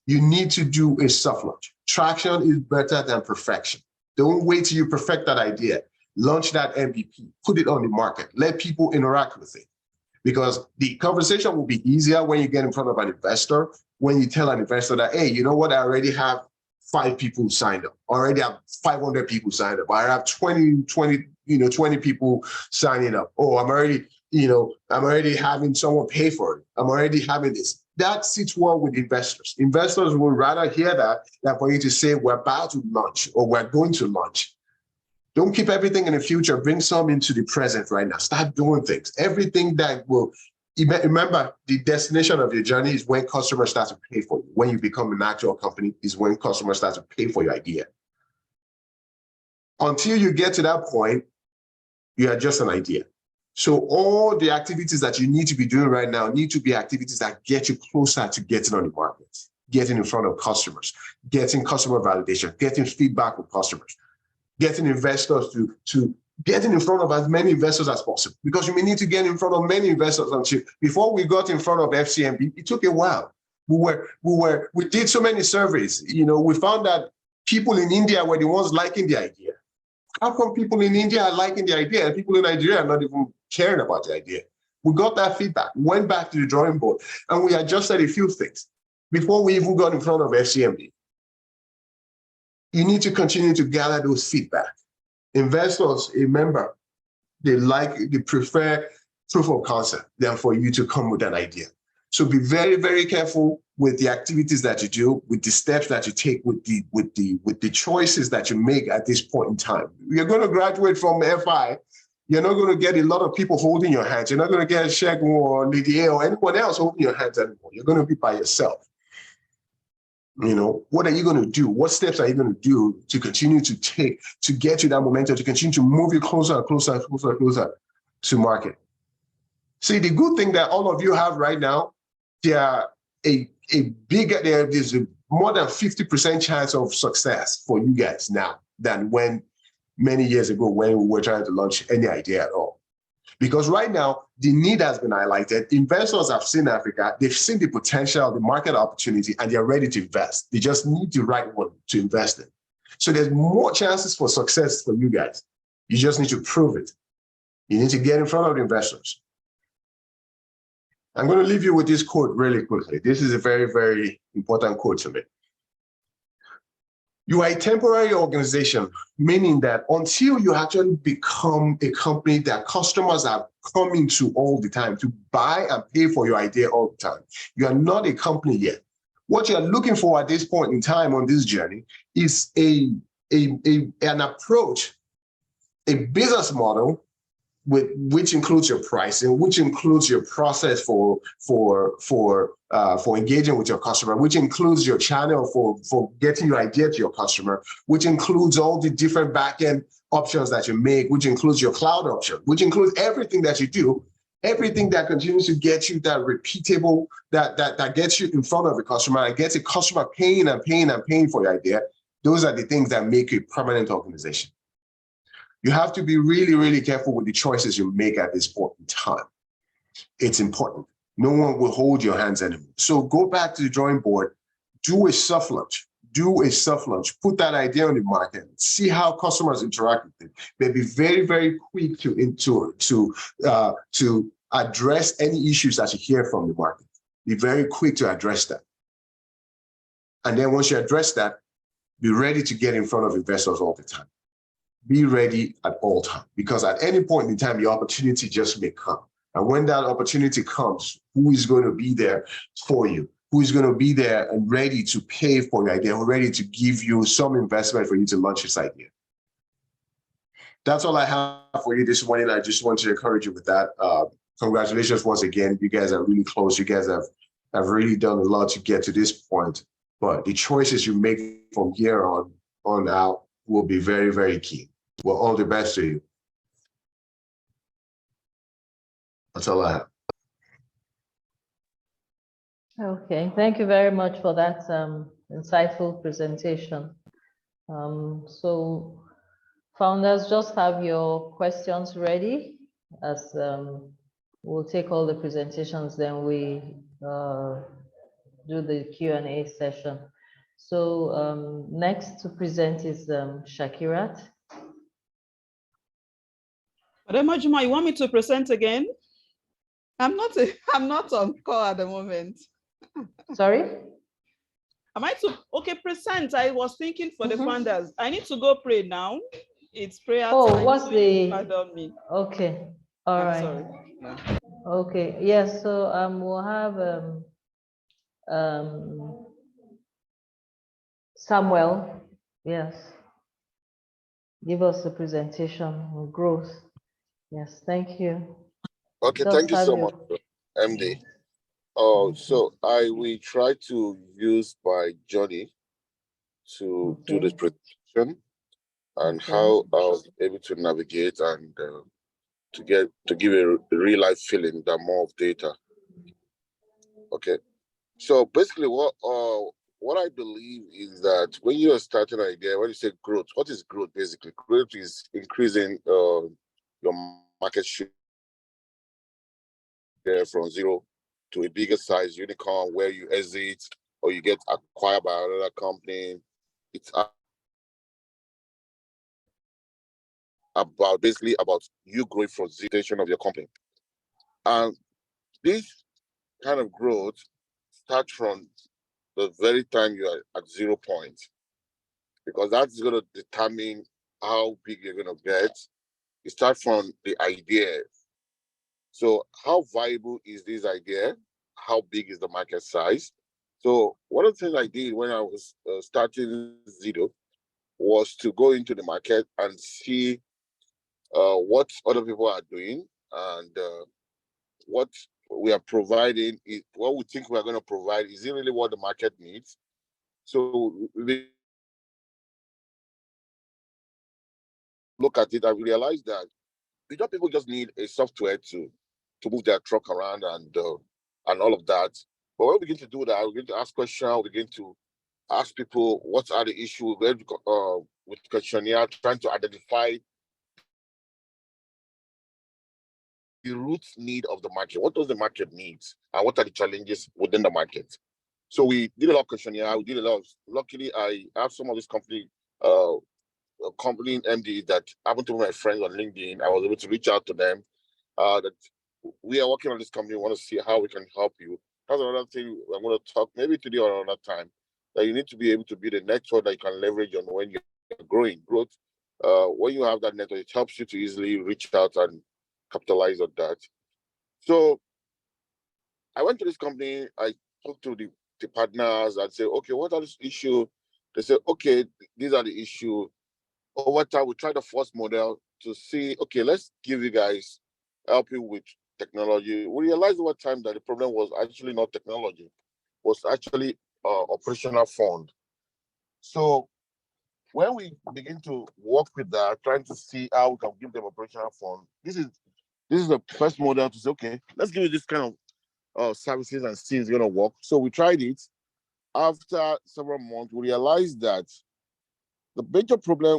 You need to do a soft launch. Traction is better than perfection. Don't wait till you perfect that idea. Launch that MVP, put it on the market, let people interact with it. Because the conversation will be easier when you get in front of an investor, when you tell an investor that, hey, you know what, I already have 5 people signed up, I already have 500 people signed up, I have 20 people signing up. Oh, I'm already having someone pay for it. I'm already having this. That sits well with investors. Investors will rather hear that than for you to say, we're about to launch or we're going to launch. Don't keep everything in the future. Bring some into the present right now. Start doing things. Everything that will, remember, the destination of your journey is when customers start to pay for you. When you become an actual company is when customers start to pay for your idea. Until you get to that point, you are just an idea. So all the activities that you need to be doing right now need to be activities that get you closer to getting on the market, getting in front of customers, getting customer validation, getting feedback with customers, getting investors to getting in front of as many investors as possible, because you may need to get in front of many investors until before we got in front of FCMB, it took a while. We did so many surveys. We found that people in India were the ones liking the idea. How come people in India are liking the idea and people in Nigeria are not even caring about the idea? We got that feedback, went back to the drawing board, and we adjusted a few things before we even got in front of FCMB. You need to continue to gather those feedback. Investors, remember, they prefer proof of concept than for you to come with an idea. So be very, very careful with the activities that you do, with the steps that you take, with the choices that you make at this point in time. You're going to graduate from FI. You're not going to get a lot of people holding your hands. You're not going to get Shegun or Lydia or anyone else holding your hands anymore. You're going to be by yourself. What are you going to do? What steps are you going to do to continue to take, to get you that momentum, to continue to move you closer and closer and closer and closer to market? See, the good thing that all of you have right now, there is a more than 50% chance of success for you guys now than when many years ago when we were trying to launch any idea at all. Because right now, the need has been highlighted. Investors have seen Africa, they've seen the potential, the market opportunity, and they're ready to invest. They just need the right one to invest in. So there's more chances for success for you guys. You just need to prove it. You need to get in front of the investors. I'm going to leave you with this quote really quickly. This is a very, very important quote to me. You are a temporary organization, meaning that until you actually become a company that customers are coming to all the time to buy and pay for your idea all the time, you are not a company yet. What you're looking for at this point in time on this journey is an approach, a business model which includes your pricing, which includes your process for engaging with your customer, which includes your channel for getting your idea to your customer, which includes all the different backend options that you make, which includes your cloud option, which includes everything that you do, everything that continues to get you that repeatable, that gets you in front of a customer and gets a customer paying and paying and paying for your idea. Those are the things that make you a permanent organization. You have to be really, really careful with the choices you make at this point in time. It's important. No one will hold your hands anymore. So go back to the drawing board, do a soft launch, put that idea on the market, see how customers interact with it. But be very, very quick to address any issues that you hear from the market. Be very quick to address that. And then once you address that, be ready to get in front of investors all the time. Be ready at all times, because at any point in time, the opportunity just may come. And when that opportunity comes, who is going to be there for you? Who is going to be there and ready to pay for your idea, ready to give you some investment for you to launch this idea? That's all I have for you this morning. I just want to encourage you with that. Congratulations once again. You guys are really close. You guys have really done a lot to get to this point. But the choices you make from here on out will be very, very key. Well, all the best to you. That's all I have. Okay, thank you very much for that insightful presentation. So founders, just have your questions ready as we'll take all the presentations, then we do the Q&A session. So next to present is Shakirat. Madam Juma, you want me to present again? I'm not on call at the moment. Sorry? Am I to present? I was thinking for the founders. I need to go pray now. It's prayer time. Oh, what's the? Pardon me. Okay, all right. Sorry. Yeah. Okay, yes. So we'll have Samuel. Yes, give us a presentation on growth. Yes, thank you. Okay, Just thank you so your... much, MD. So I will try to use my journey to do this presentation and how I was able to navigate and to give a real life feeling that more of data. Okay, so basically what I believe is that when you are starting an idea, when you say growth, what is growth basically? Growth is increasing your market share from zero to a bigger size unicorn where you exit or you get acquired by another company. It's basically about you growing from the situation of your company. And this kind of growth starts from the very time you are at 0 point, because that's going to determine how big you're going to get. You start from the idea. So how viable is this idea? How big is the market size? So one of the things I did when I was starting Zido was to go into the market and see what other people are doing and what we are providing, what we think we are going to provide. Is it really what the market needs? So we look at it and realize that people just need a software to to move their truck around and all of that. But when we begin to do that, we begin to ask questions, we begin to ask people what are the issues with questionnaire, trying to identify the root need of the market. What does the market need, and what are the challenges within the market? So we did a lot of questionnaire. We did a lot of. Luckily, I have some of this company MD that happened to be my friends on LinkedIn. I was able to reach out to them. That we are working on this company. We want to see how we can help you. That's another thing I'm going to talk maybe today or another time. That you need to be able to build a network that you can leverage on when you're growing. Growth. When you have that network, it helps you to easily reach out and capitalize on that. So I went to this company. I talked to the partners and say, okay, what are this issue? They say, okay, these are the issue. Over time, we tried the first model to see, okay, let's give you guys help you with technology. We realized over time that the problem was actually not technology, was actually operational fund. So when we begin to work with that, trying to see how we can give them operational fund, this is the first model to say, okay, let's give you this kind of services and see if it's going to work. So we tried it. After several months, we realized that the major problem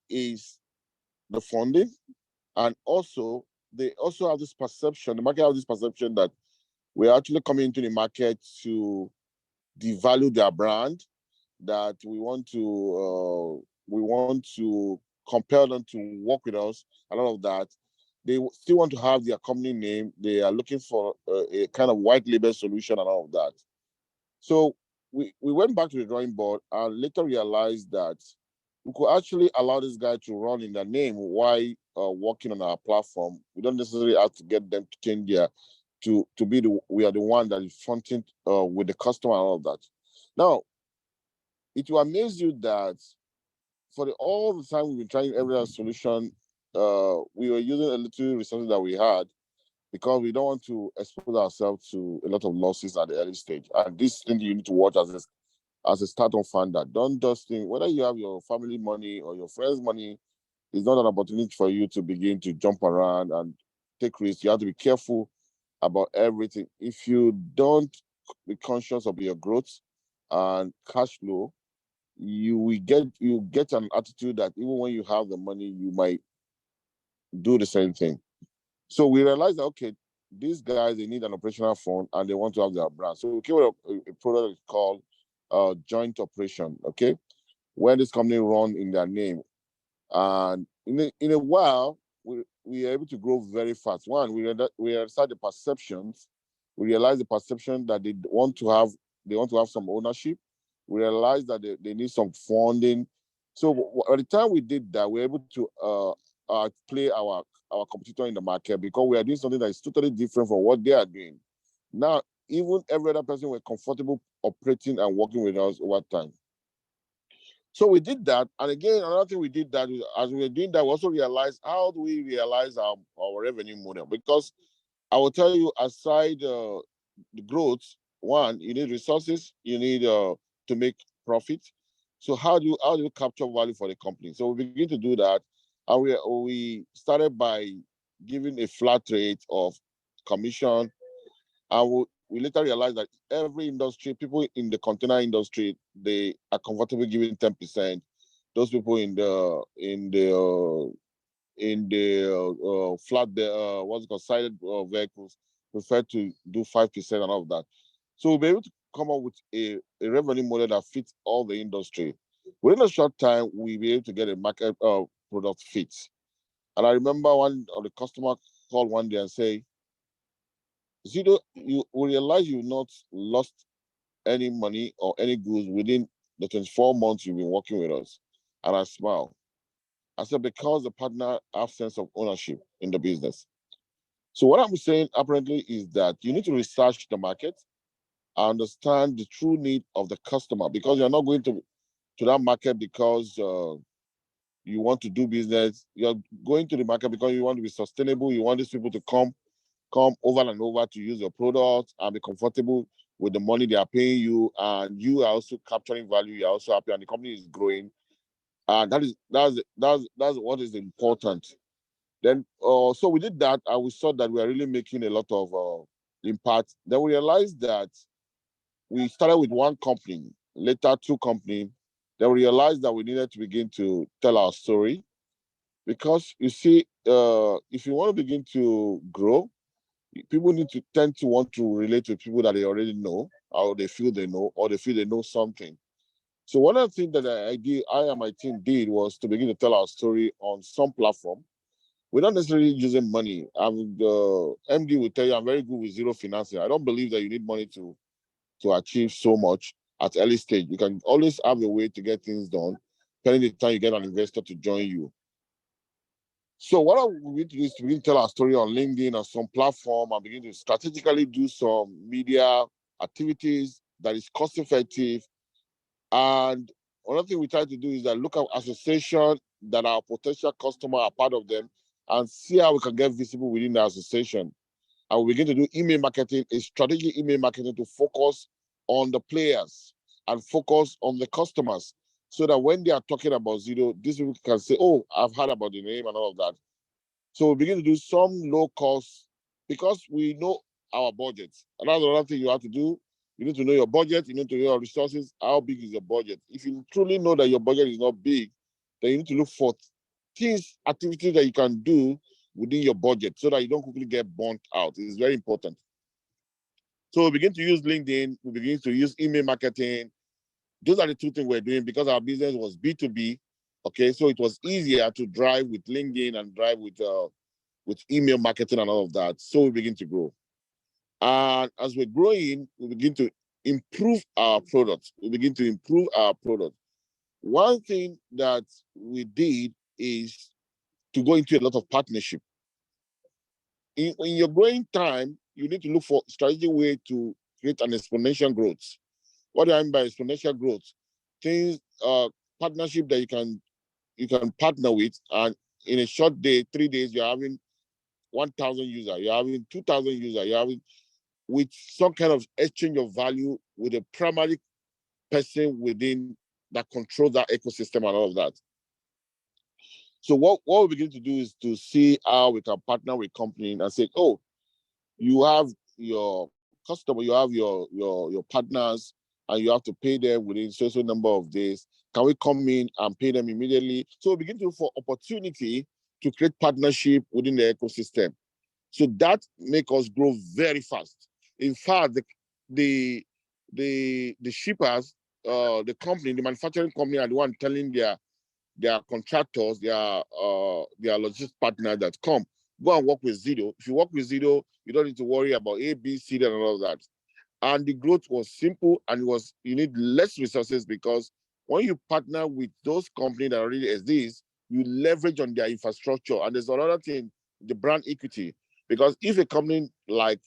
is the funding, and also they also have this perception, the market has this perception that we're actually coming into the market to devalue their brand, that we want to compel them to work with us, and all of that. They still want to have their company name. They are looking for a kind of white label solution and all of that. So we went back to the drawing board and later realized that we could actually allow this guy to run in their name while working on our platform. We don't necessarily have to get them to change their, to be we are the one that is fronting with the customer and all of that. Now, it will amaze you that for all the time we've been trying every other solution, we were using a little resources that we had because we don't want to expose ourselves to a lot of losses at the early stage. And this thing you need to watch as a startup founder. Don't just think whether you have your family money or your friends' money is not an opportunity for you to begin to jump around and take risks. You have to be careful about everything. If you don't be conscious of your growth and cash flow, you get an attitude that even when you have the money, you might do the same thing. So we realized that, okay, these guys, they need an operational fund and they want to have their brand. So we came with a product called joint operation, okay? When this company run in their name. And in a while, we are able to grow very fast. One, we understand the perceptions. We realize the perception that they want to have some ownership. We realized that they need some funding. So by the time we did that, we were able to play our competitor in the market because we are doing something that is totally different from what they are doing. Now, even every other person were comfortable operating and working with us over time. So we did that. And again, another thing we did that is, as we were doing that, we also realized, how do we realize our revenue model? Because I will tell you, aside the growth, one, you need resources, you need to make profit. So how do you capture value for the company? So we begin to do that. And we started by giving a flat rate of commission. And we later realized that every industry, people in the container industry, they are comfortable giving 10%. Those people in the flat, what's it called, sided vehicles, prefer to do 5% and all of that. So we'll be able to come up with a revenue model that fits all the industry. Within a short time, we'll be able to get a market product fit. And I remember one of the customer called one day and say, Zido, you will realize you've not lost any money or any goods within the 24 months you've been working with us. And I smile. I said, because the partner have sense of ownership in the business. So what I'm saying apparently is that you need to research the market, understand the true need of the customer, because you're not going to that market because you want to do business. You're going to the market because you want to be sustainable. You want these people to come over and over to use your product and be comfortable with the money they are paying you, and you are also capturing value. You're also happy, and the company is growing. And that's what is important. Then, so we did that, and we saw that we are really making a lot of impact. Then we realized that we started with one company, later two companies. Then we realized that we needed to begin to tell our story, because you see, if you want to begin to grow, people need to tend to want to relate to people that they already know, or they feel they know, or they feel they know something. So one of the things that I and my team did was to begin to tell our story on some platform. We're not necessarily using money. The MD will tell you I'm very good with zero financing. I don't believe that you need money to achieve so much at early stage. You can always have a way to get things done, depending the time you get an investor to join you. So what we need to do is to begin to tell our story on LinkedIn or some platform, and begin to strategically do some media activities that is cost effective. And another thing we try to do is that look at association that our potential customer are part of them, and see how we can get visible within the association. And we begin to do email marketing, a strategic email marketing to focus on the players and focus on the customers, so that when they are talking about Zido, these people can say, oh, I've heard about the name and all of that. So we begin to do some low cost, because we know our budget. And that's another thing you have to do. You need to know your budget, you need to know your resources. How big is your budget? If you truly know that your budget is not big, then you need to look for things, activities that you can do within your budget, so that you don't quickly get burnt out. It's very important. So we begin to use LinkedIn, we begin to use email marketing. Those are the two things we're doing, because our business was B2B. Okay, so it was easier to drive with LinkedIn and drive with email marketing and all of that. So we begin to grow. And as we're growing, we begin to improve our product. We begin to improve our product. One thing that we did is to go into a lot of partnership. In your growing time, you need to look for strategic way to create an exponential growth. What do I mean by exponential growth? Things, partnership that you can partner with, and in a short day, 3 days, you're having 1,000 users, you're having 2,000 users, you're having, with some kind of exchange of value with a primary person within that controls that ecosystem and all of that. So what we begin to do is to see how we can partner with companies and say, oh, you have your customer, you have your partners, and you have to pay them within so number of days. Can we come in and pay them immediately? So we begin to look for opportunity to create partnership within the ecosystem. So that make us grow very fast. In fact, the shippers, the company, the manufacturing company are the one telling their contractors, their logistics partners that come, go and work with Zido. If you work with Zido, you don't need to worry about A, B, C, and all of that. And the growth was simple, and you need less resources, because when you partner with those companies that already exist, you leverage on their infrastructure. And there's another thing, the brand equity. Because if a company like,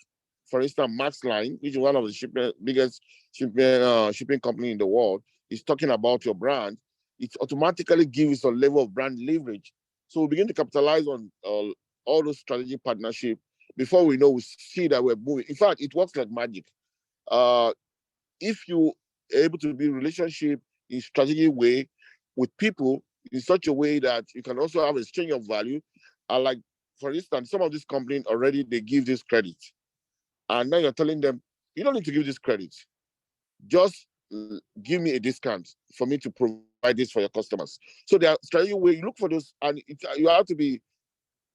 for instance, Max Line, which is one of the biggest shipping company in the world, is talking about your brand, it automatically gives a level of brand leverage. So we begin to capitalize on all those strategic partnerships. Before we know, we see that we're moving. In fact, it works like magic. If you are able to build relationship in strategic way with people in such a way that you can also have exchange of value, like, for instance, some of these companies already, they give this credit. And now you're telling them, you don't need to give this credit. Just give me a discount for me to provide this for your customers. So there are strategic way, you look for those, and you have to be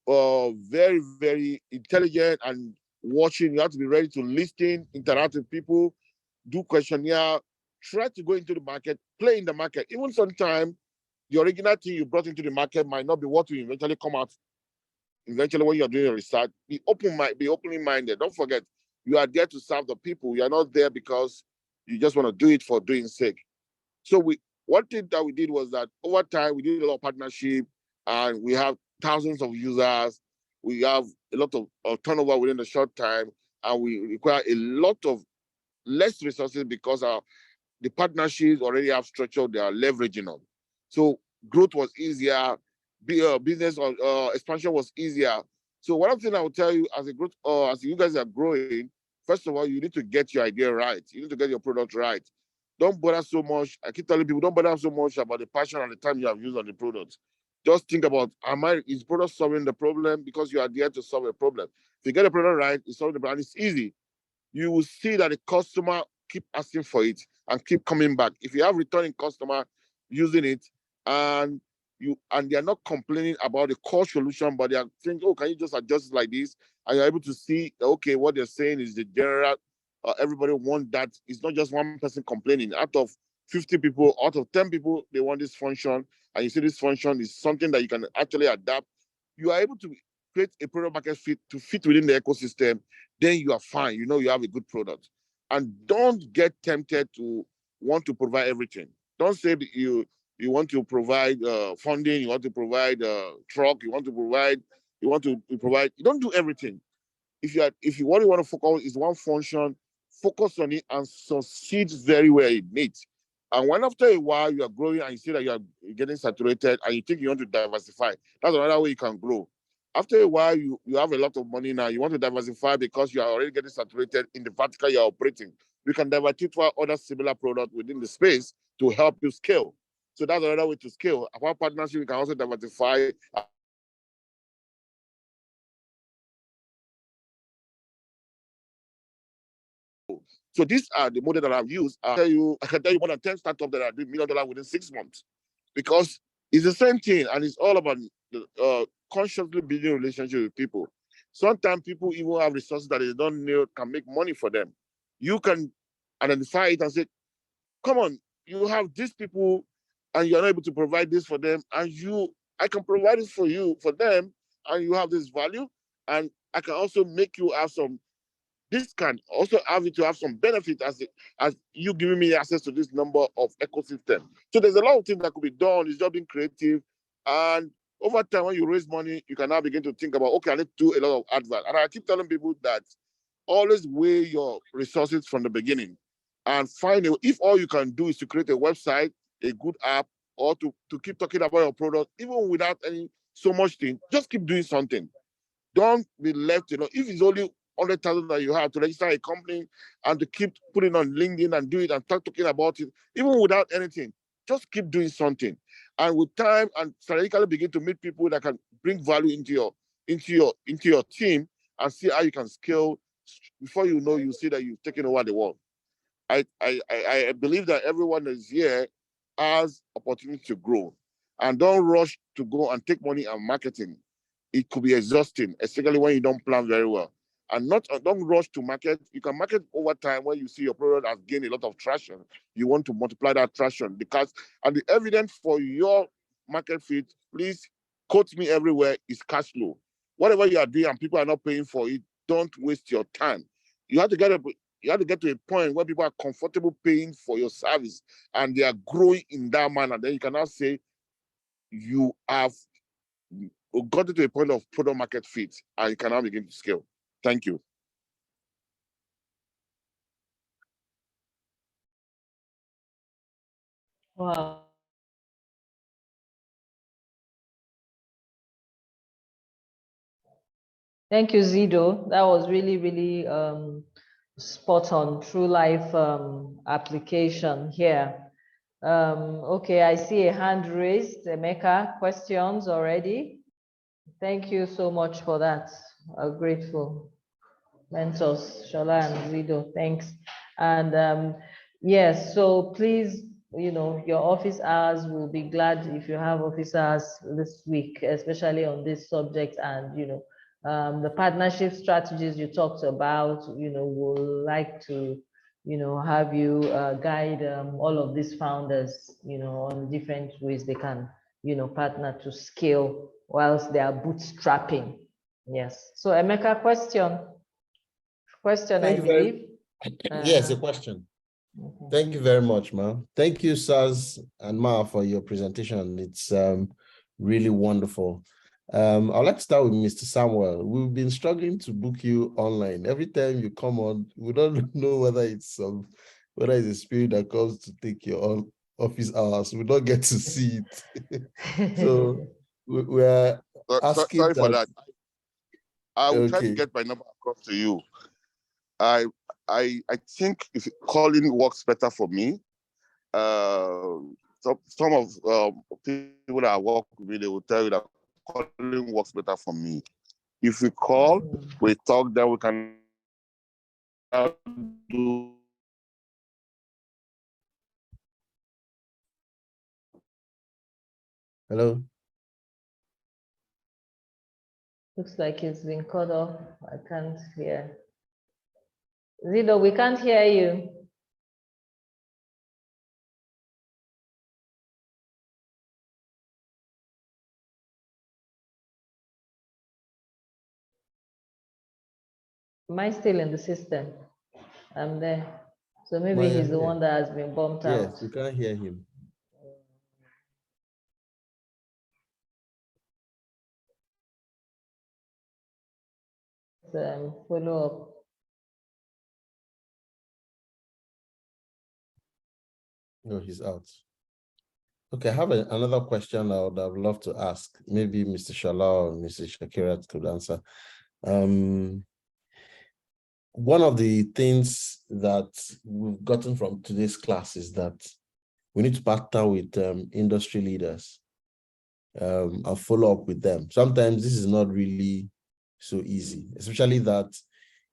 very, very intelligent and watching. You have to be ready to listen, interact with people, do questionnaire, try to go into the market, play in the market. Even sometimes the original thing you brought into the market might not be what will eventually come out. Eventually, when you're doing your research, be openly minded. Don't forget, you are there to serve the people. You are not there because you just want to do it for doing sake. So one thing that we did was that over time, we did a lot of partnership, and we have thousands of users. We have a lot of turnover within a short time, and we require a lot of less resources, because the partnerships already have structure they are leveraging on. So growth was easier, business expansion was easier. So one thing I will tell you, as a growth, as you guys are growing, first of all, you need to get your idea right. You need to get your product right. Don't bother so much. I keep telling people, don't bother so much about the passion and the time you have used on the product. Just think about, is product solving the problem? Because you are there to solve a problem. If you get a product right, it's solving the problem. It's easy. You will see that the customer keep asking for it and keep coming back. If you have returning customer using it and they are not complaining about the core solution, but they are saying, oh, can you just adjust it like this? And you're able to see, okay, what they're saying is the general, everybody want that. It's not just one person complaining. Out of 50 people, out of 10 people, they want this function. And you see this function is something that you can actually adapt. You are able to create a product market fit to fit within the ecosystem. Then you are fine. You know you have a good product. And don't get tempted to want to provide everything. Don't say that you want to provide funding, you want to provide truck, you want to provide, you don't do everything. If you what you want to focus on is one function, focus on it and succeed very well in it. And when after a while you are growing and you see that you are getting saturated and you think you want to diversify, that's another way you can grow. After a while, you have a lot of money now. You want to diversify because you are already getting saturated in the vertical you're operating. You can diversify other similar products within the space to help you scale. So that's another way to scale. Apart partnership, you can also diversify. So these are the model that I've used. I can tell you more than 10 startups that are doing $1 million within 6 months, because it's the same thing and it's all about consciously building relationships with people. Sometimes people even have resources that they don't know can make money for them. You can identify it and say, come on, you have these people and you're not able to provide this for them, and I can provide it for you, for them, and you have this value, and I can also make you have some. This can also have you to have some benefit as you giving me access to this number of ecosystem. So there's a lot of things that could be done. It's just being creative. And over time, when you raise money, you can now begin to think about, okay, I need to do a lot of advert. And I keep telling people that always weigh your resources from the beginning and find out if all you can do is to create a website, a good app, or to keep talking about your product, even without any so much thing, just keep doing something. Don't be left, if it's only 100,000 that you have to register a company and to keep putting on LinkedIn and do it and start talking about it, even without anything, just keep doing something. And with time and strategically begin to meet people that can bring value into your team and see how you can scale. Before you know, you see that you've taken over the world. I believe that everyone is here has opportunity to grow, and don't rush to go and take money and marketing. It could be exhausting, especially when you don't plan very well. And don't rush to market. You can market over time when you see your product has gained a lot of traction. You want to multiply that traction, because and the evidence for your market fit, please quote me everywhere, is cash flow. Whatever you are doing and people are not paying for it, don't waste your time. You have to get to a point where people are comfortable paying for your service and they are growing in that manner. Then you can now say you have got to a point of product market fit and you can now begin to scale. Thank you. Wow. Thank you, Zido. That was really, really spot on, true life application here. Okay, I see a hand raised. Emeka, questions already? Thank you so much for that. I'm grateful. Mentors, Shola and Zido, thanks. And yes, so please, your office hours, will be glad if you have office hours this week, especially on this subject. And, the partnership strategies you talked about, we'll like to, have you guide all of these founders, on different ways they can, partner to scale whilst they are bootstrapping. Yes. So Emeka, question, I believe. Yes, a question. Okay. Thank you very much, Ma. Thank you, Saz and Ma, for your presentation. It's really wonderful. I'd like to start with Mr. Samuel. We've been struggling to book you online. Every time you come on, we don't know whether it's a spirit that comes to take your office hours. We don't get to see it. So we're asking. Sorry for that. I will try to get my number across to you. I think if calling works better for me, some of people that work with me, they will tell you that calling works better for me. If we call, we talk, then we can do. Hello. Looks like it's been cut off. I can't hear. Zido, we can't hear you. Am I still in the system? I'm there. So maybe Maya, he's the yeah. one that has been bumped Yes, out. we can't hear him. Follow up. No, he's out. Okay, I have another question I would have loved to ask. Maybe Mr. Shala or Mrs. Shakira could answer. One of the things that we've gotten from today's class is that we need to partner with industry leaders and follow up with them. Sometimes this is not really so easy, especially that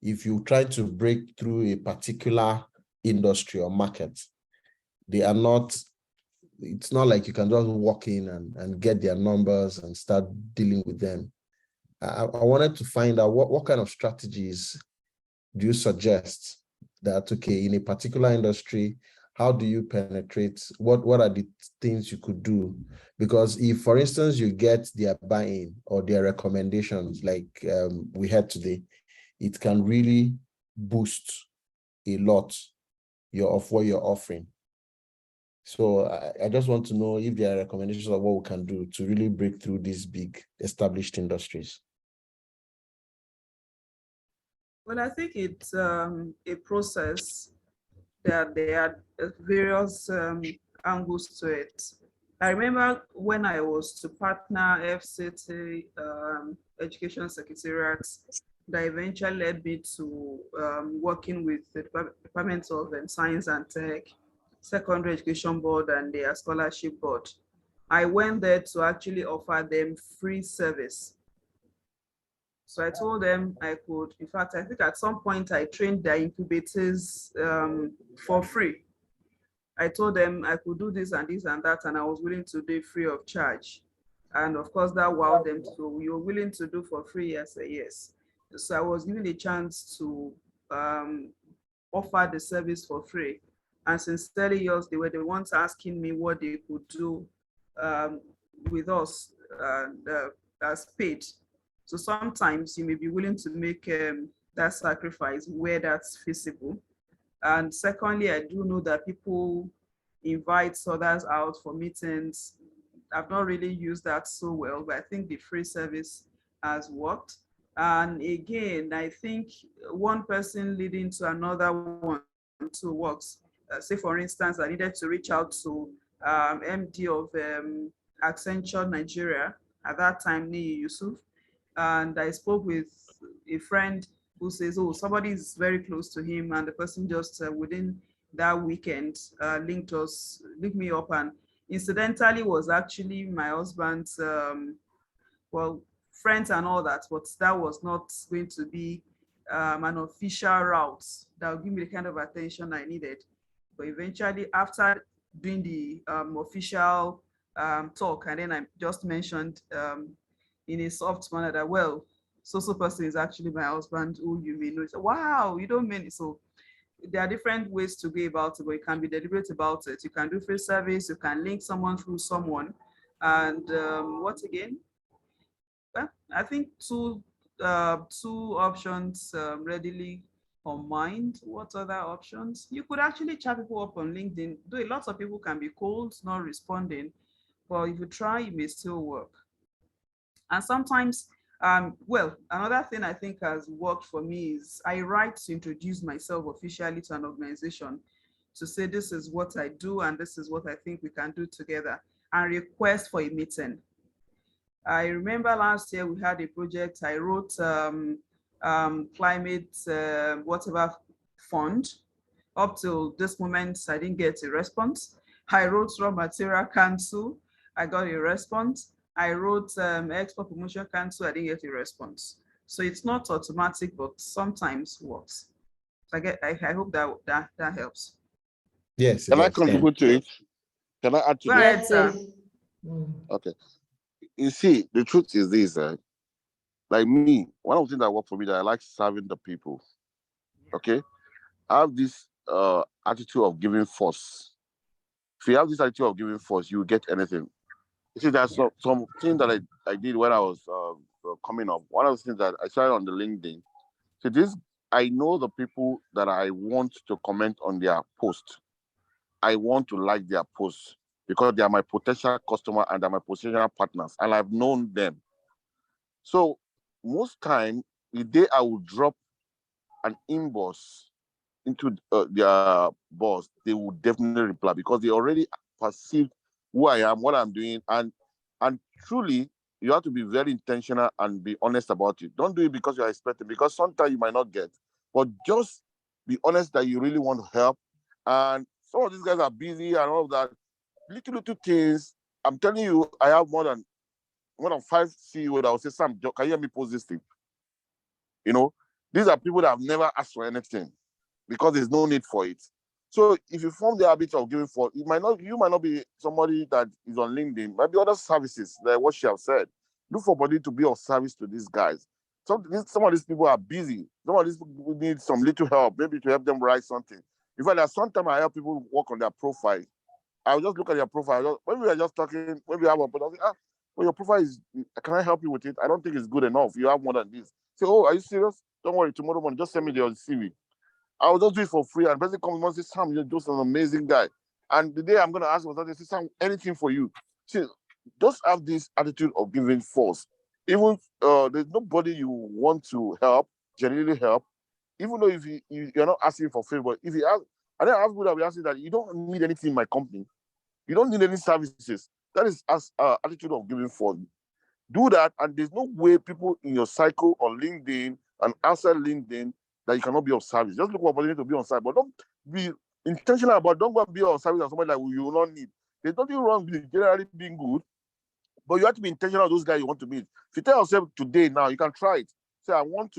if you try to break through a particular industry or market, they are not, it's not like you can just walk in and get their numbers and start dealing with them. I wanted to find out what kind of strategies do you suggest that, okay, in a particular industry, how do you penetrate? What are the things you could do? Because if, for instance, you get their buy-in or their recommendations, like we had today, it can really boost a lot of what you're offering. So I just want to know if there are recommendations of what we can do to really break through these big established industries. Well, I think it's a process that there are various angles to it. I remember when I was to partner FCT Education Secretariat, that eventually led me to working with the Department of Science and Tech, Secondary Education Board, and their scholarship board. I went there to actually offer them free service. So I told them I could, in fact, I think at some point I trained their incubators for free. I told them I could do this and this and that, and I was willing to do it free of charge. And of course that wowed them. So you're willing to do for free? I said, yes. So I was given a chance to offer the service for free. And sincerely yours, they were the ones asking me what they could do with us as paid. So sometimes you may be willing to make that sacrifice where that's feasible. And secondly, I do know that people invite others out for meetings. I've not really used that so well, but I think the free service has worked. And again, I think one person leading to another one to works. Say, for instance, I needed to reach out to MD of Accenture Nigeria, at that time, Niyi Yusuf. And I spoke with a friend who says, oh, somebody is very close to him, and the person just within that weekend linked me up, and incidentally was actually my husband's, well, friends and all that, but that was not going to be an official route that would give me the kind of attention I needed. But eventually, after doing the official talk, and then I just mentioned in a soft manner that, well, so person is actually my husband, who you may know. So, wow, you don't mean it. So there are different ways to go about it, but you can be deliberate about it. You can do free service, you can link someone through someone. And what again? Well, I think two options readily on mind. What other options? You could actually chat people up on LinkedIn. Though lots of people can be cold, not responding, but if you try, it may still work. And sometimes, well, another thing I think has worked for me is I write to introduce myself officially to an organization, to say this is what I do and this is what I think we can do together, and request for a meeting. I remember last year we had a project. I wrote climate whatever fund. Up till this moment, I didn't get a response. I wrote raw material cancel. I got a response. I wrote export promotion cancel. I didn't get a response. So it's not automatic, but sometimes works. So I hope that helps. Yes, it Can I does. Thank you. contribute to it? Can I add to Go this? ahead, Yes, sir. please. Mm. Okay. You see, the truth is this, like me, one of the things that work for me that I like serving the people. Okay. I have this attitude of giving force. If you have this attitude of giving force, you get anything. You see, there's something that I did when I was coming up. One of the things that I started on the LinkedIn. So this, I know the people that I want to comment on their post. I want to like their posts because they are my potential customer and they're my potential partners, and I've known them. So most time, the day I will drop an inbox into their boss, they will definitely reply because they already perceive who I am, what I'm doing, and truly, you have to be very intentional and be honest about it. Don't do it because you're expecting, because sometimes you might not get, but just be honest that you really want to help. And some of these guys are busy and all of that. Little things. I'm telling you, I have more than 5 CEOs that will say, Sam, can you help me post this thing? You know, these are people that have never asked for anything because there's no need for it. So if you form the habit of giving for, you might not be somebody that is on LinkedIn, might be other services like what she have said. Look for body to be of service to these guys. Some of these people are busy. Some of these people need some little help, maybe to help them write something. In fact, there's sometimes I help people work on their profile. I'll just look at your profile. When we are just talking, when we have a I'll say, well, your profile is, can I help you with it? I don't think it's good enough. You have more than this. Say, oh, are you serious? Don't worry, tomorrow morning, just send me your CV. I will just do it for free. And person comes and says, Sam, you're just an amazing guy. And the day I'm going to ask for something, say, Sam, anything for you. See, just have this attitude of giving force. Even there's nobody you want to help, genuinely help, even though if you're not asking for favor. If you ask, and then I have people that will ask you that you don't need anything in my company. You don't need any services. That is as attitude of giving force. Do that, and there's no way people in your cycle on LinkedIn and outside LinkedIn that you cannot be of service. Just look for opportunity to be on service, but don't be intentional about. Don't go and be on service as somebody that you will not need. There's nothing wrong with generally being good, but you have to be intentional of those guys you want to meet. If you tell yourself today now, you can try it. Say, I want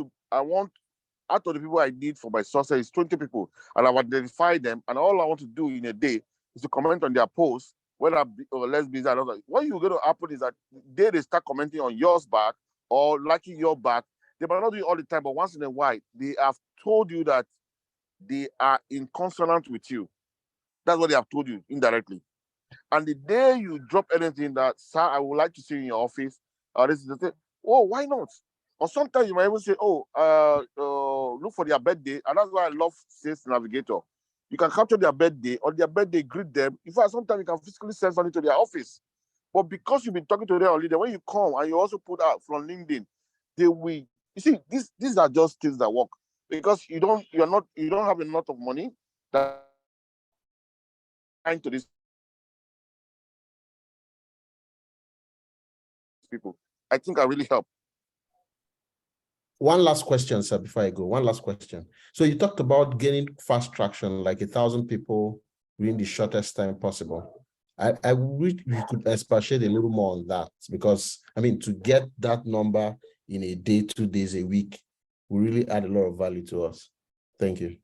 out of the people I need for my success is 20 people, and I've identified them, and all I want to do in a day is to comment on their posts, whether less busy or not. What you're going to happen is that they start commenting on yours back or liking your back. They might not do it all the time, but once in a while, they have told you that they are in consonant with you. That's what they have told you indirectly. And the day you drop anything that, sir, I would like to see you in your office, this is the thing. Oh, why not? Or sometimes you might even say, oh, look for their birthday. And that's why I love Sales Navigator. You can capture their birthday, or their birthday, greet them. In fact, sometimes you can physically send something to their office. But because you've been talking to them already, when you come and you also put out from LinkedIn, they will. You see, these are just things that work because you don't have enough of money that to this people. I think I really help. One last question, sir, before I go. One last question. So you talked about gaining fast traction, like 1,000 people within the shortest time possible. I wish we could expatiate a little more on that, because, I mean, to get that number in a day, 2 days a week, will really add a lot of value to us. Thank you.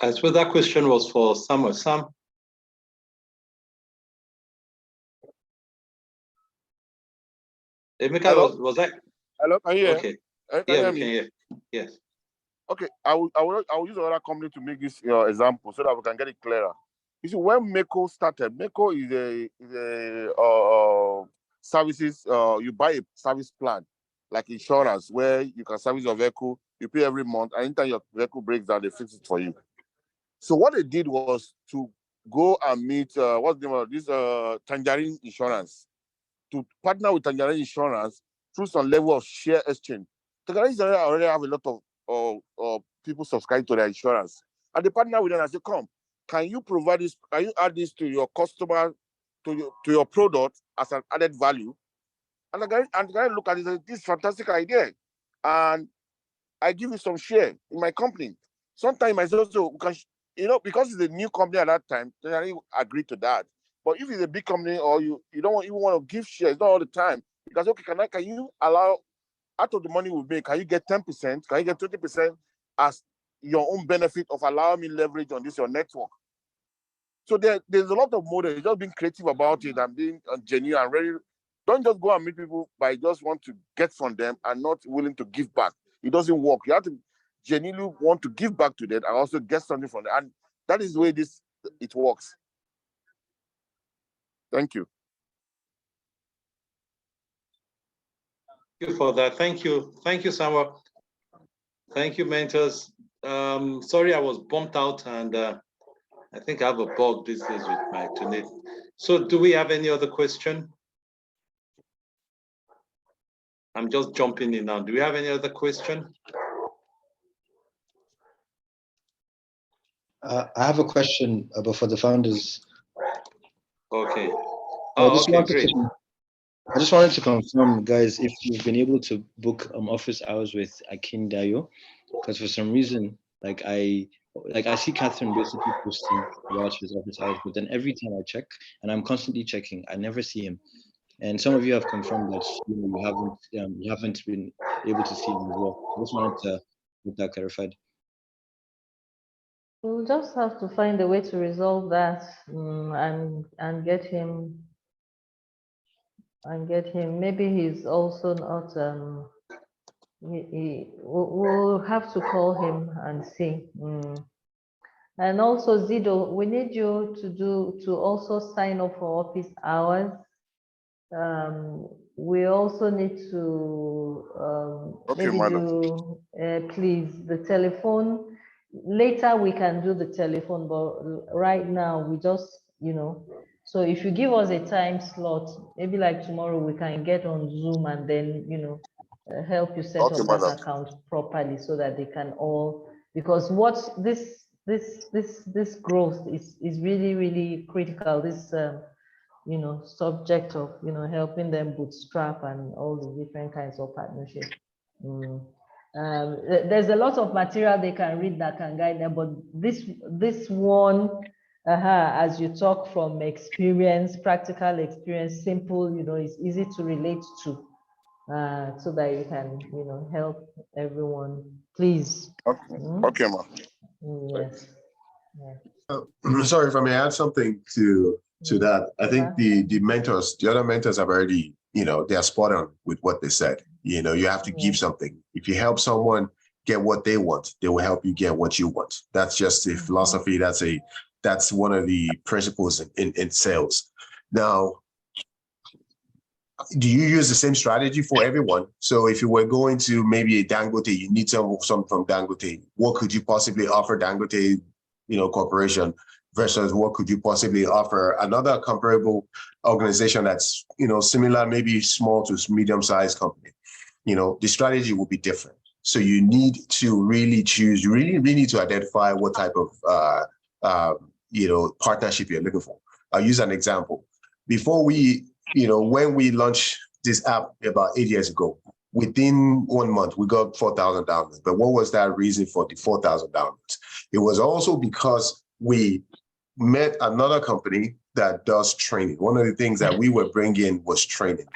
I suppose that question was for Samuel. Sam? Emeka, was that? Hello, can you hear? Okay. Can Yeah, you hear we me? can hear. Yes. Okay, I will use another company to make this example so that we can get it clearer. You see, when Meko started, Meko is a services. You buy a service plan like insurance where you can service your vehicle. You pay every month, and anytime your vehicle breaks down, they fix it for you. So what they did was to go and meet what's the name of this Tangerine Insurance, to partner with Tangerine Insurance through some level of share exchange. Tangerine Insurance already have a lot of people subscribing to their insurance. And they partner with them and say, come, can you provide this, can you add this to your customer, to your product as an added value? And the guy look at it and say, this is a fantastic idea. and I give you some share in my company. Sometimes I say, also, because it's a new company at that time, then I agree to that. But if it's a big company or you don't even want to give shares, not all the time, because okay, can you allow out of the money we make, can you get 10%? Can you get 20% as your own benefit of allowing me leverage on this your network? So there's a lot of models, just being creative about it and being genuine and really. Don't just go and meet people by just want to get from them and not willing to give back. It doesn't work. You have to genuinely want to give back to them and also get something from them. And that is the way it works. Thank you. Thank you for that. Thank you. Thank you, Samuel. Thank you, mentors. Sorry, I was bumped out, and I think I have a bug these days with my internet. So do we have any other question? I'm just jumping in now. Do we have any other question? I have a question for the founders. Okay. Oh, okay, great. I just wanted to confirm, guys, if you've been able to book office hours with Akindayo, because for some reason, I see Catherine basically posting about his office hours, but then every time I check, and I'm constantly checking, I never see him. And some of you have confirmed that you haven't been able to see him as well. I just wanted to get that clarified. We'll just have to find a way to resolve that and get him. Maybe he's also not. We'll have to call him and see. And also, Zido, we need you to also sign up for office hours. We also need to maybe do please the telephone. Later we can do the telephone, but right now we just so if you give us a time slot, maybe like tomorrow we can get on Zoom and then help you set up that account properly so that they can all, because what this growth is really critical. This subject of helping them bootstrap and all the different kinds of partnerships. There's a lot of material they can read that can guide them, but this one, as you talk from experience, practical experience, simple, it's easy to relate to, so that you can help everyone. Please. Okay, ma. Yes. Yeah. Sorry if I may add something to that. I think the other mentors have already, they are spot on with what they said. You have to give something. If you help someone get what they want, they will help you get what you want. That's just a philosophy. That's one of the principles in sales. Now, do you use the same strategy for everyone? So if you were going to maybe a Dangote, you need some from Dangote. What could you possibly offer Dangote, corporation, versus what could you possibly offer another comparable organization that's, similar, maybe small to medium-sized company? The strategy will be different. So you need to really choose, you really need to identify what type of, partnership you're looking for. I'll use an example. Before when we launched this app about 8 years ago, within 1 month, we got 4,000 downloads. But what was that reason for the 4,000 downloads? It was also because we met another company that does training. One of the things that we were bringing was training.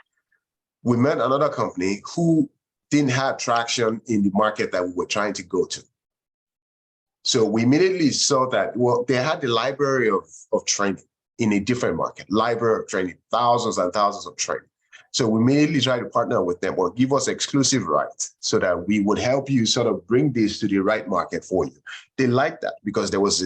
We met another company who didn't have traction in the market that we were trying to go to. So we immediately saw that, they had the library of training in a different market, library of training, thousands and thousands of training. So we immediately tried to partner with them or give us exclusive rights so that we would help you sort of bring this to the right market for you. They liked that because there was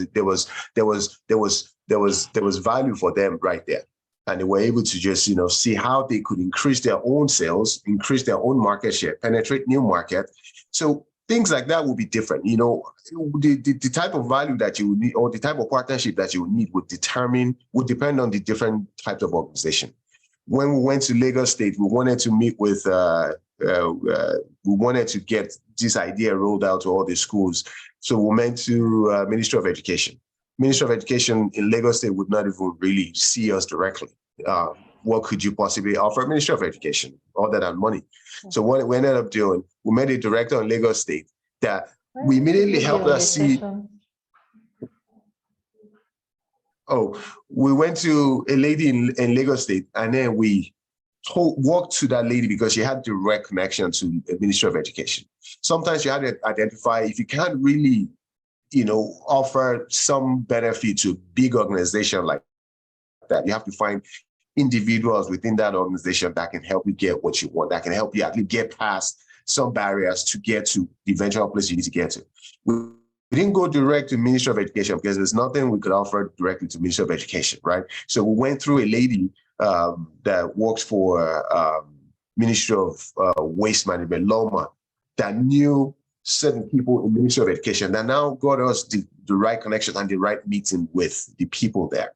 value for them right there. And they were able to just, see how they could increase their own sales, increase their own market share, penetrate new market. So things like that will be different. The type of value that you would need or the type of partnership that you would need would depend on the different types of organization. When we went to Lagos State, we wanted to meet with, we wanted to get this idea rolled out to all the schools. So we went to Ministry of Education. Ministry of Education in Lagos State would not even really see us directly. what could you possibly offer Ministry of Education other than money? So what we ended up doing, we made a director in Lagos State that we immediately helped us see. Oh, we went to a lady in Lagos State, and then we walked to that lady because she had direct connection to the Ministry of Education. Sometimes you have to identify if you can't really, offer some benefit to a big organization like that, you have to find individuals within that organization that can help you get what you want, that can help you at least get past some barriers to get to the eventual place you need to get to. We didn't go direct to Ministry of Education because there's nothing we could offer directly to Ministry of Education, right? So we went through a lady that works for Ministry of Waste Management, Loma, that knew certain people in Ministry of Education that now got us the right connection and the right meeting with the people there.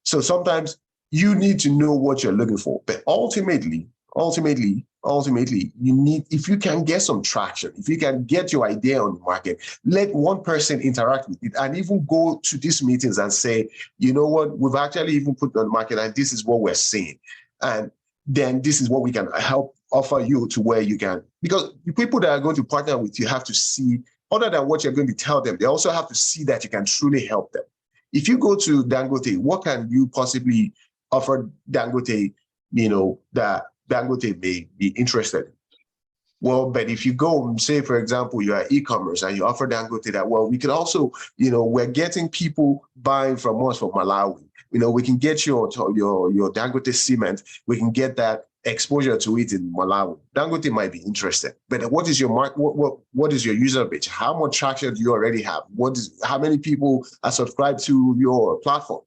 So sometimes you need to know what you're looking for, but ultimately, you need, if you can get some traction, if you can get your idea on the market, let one person interact with it and even go to these meetings and say, you know what, we've actually even put on the market and this is what we're seeing. And then this is what we can help offer you to where you can, because the people that are going to partner with you have to see, other than what you're going to tell them, they also have to see that you can truly help them. If you go to Dangote, what can you possibly offer Dangote, that Dangote may be interested in? Well, but if you go and say, for example, you are e-commerce and you offer Dangote that, well, we could also, we're getting people buying from us from Malawi. We can get your Dangote cement. We can get that exposure to it in Malawi. Dangote might be interested, but what is your market? What is your user base? How much traction do you already have? How many people are subscribed to your platform?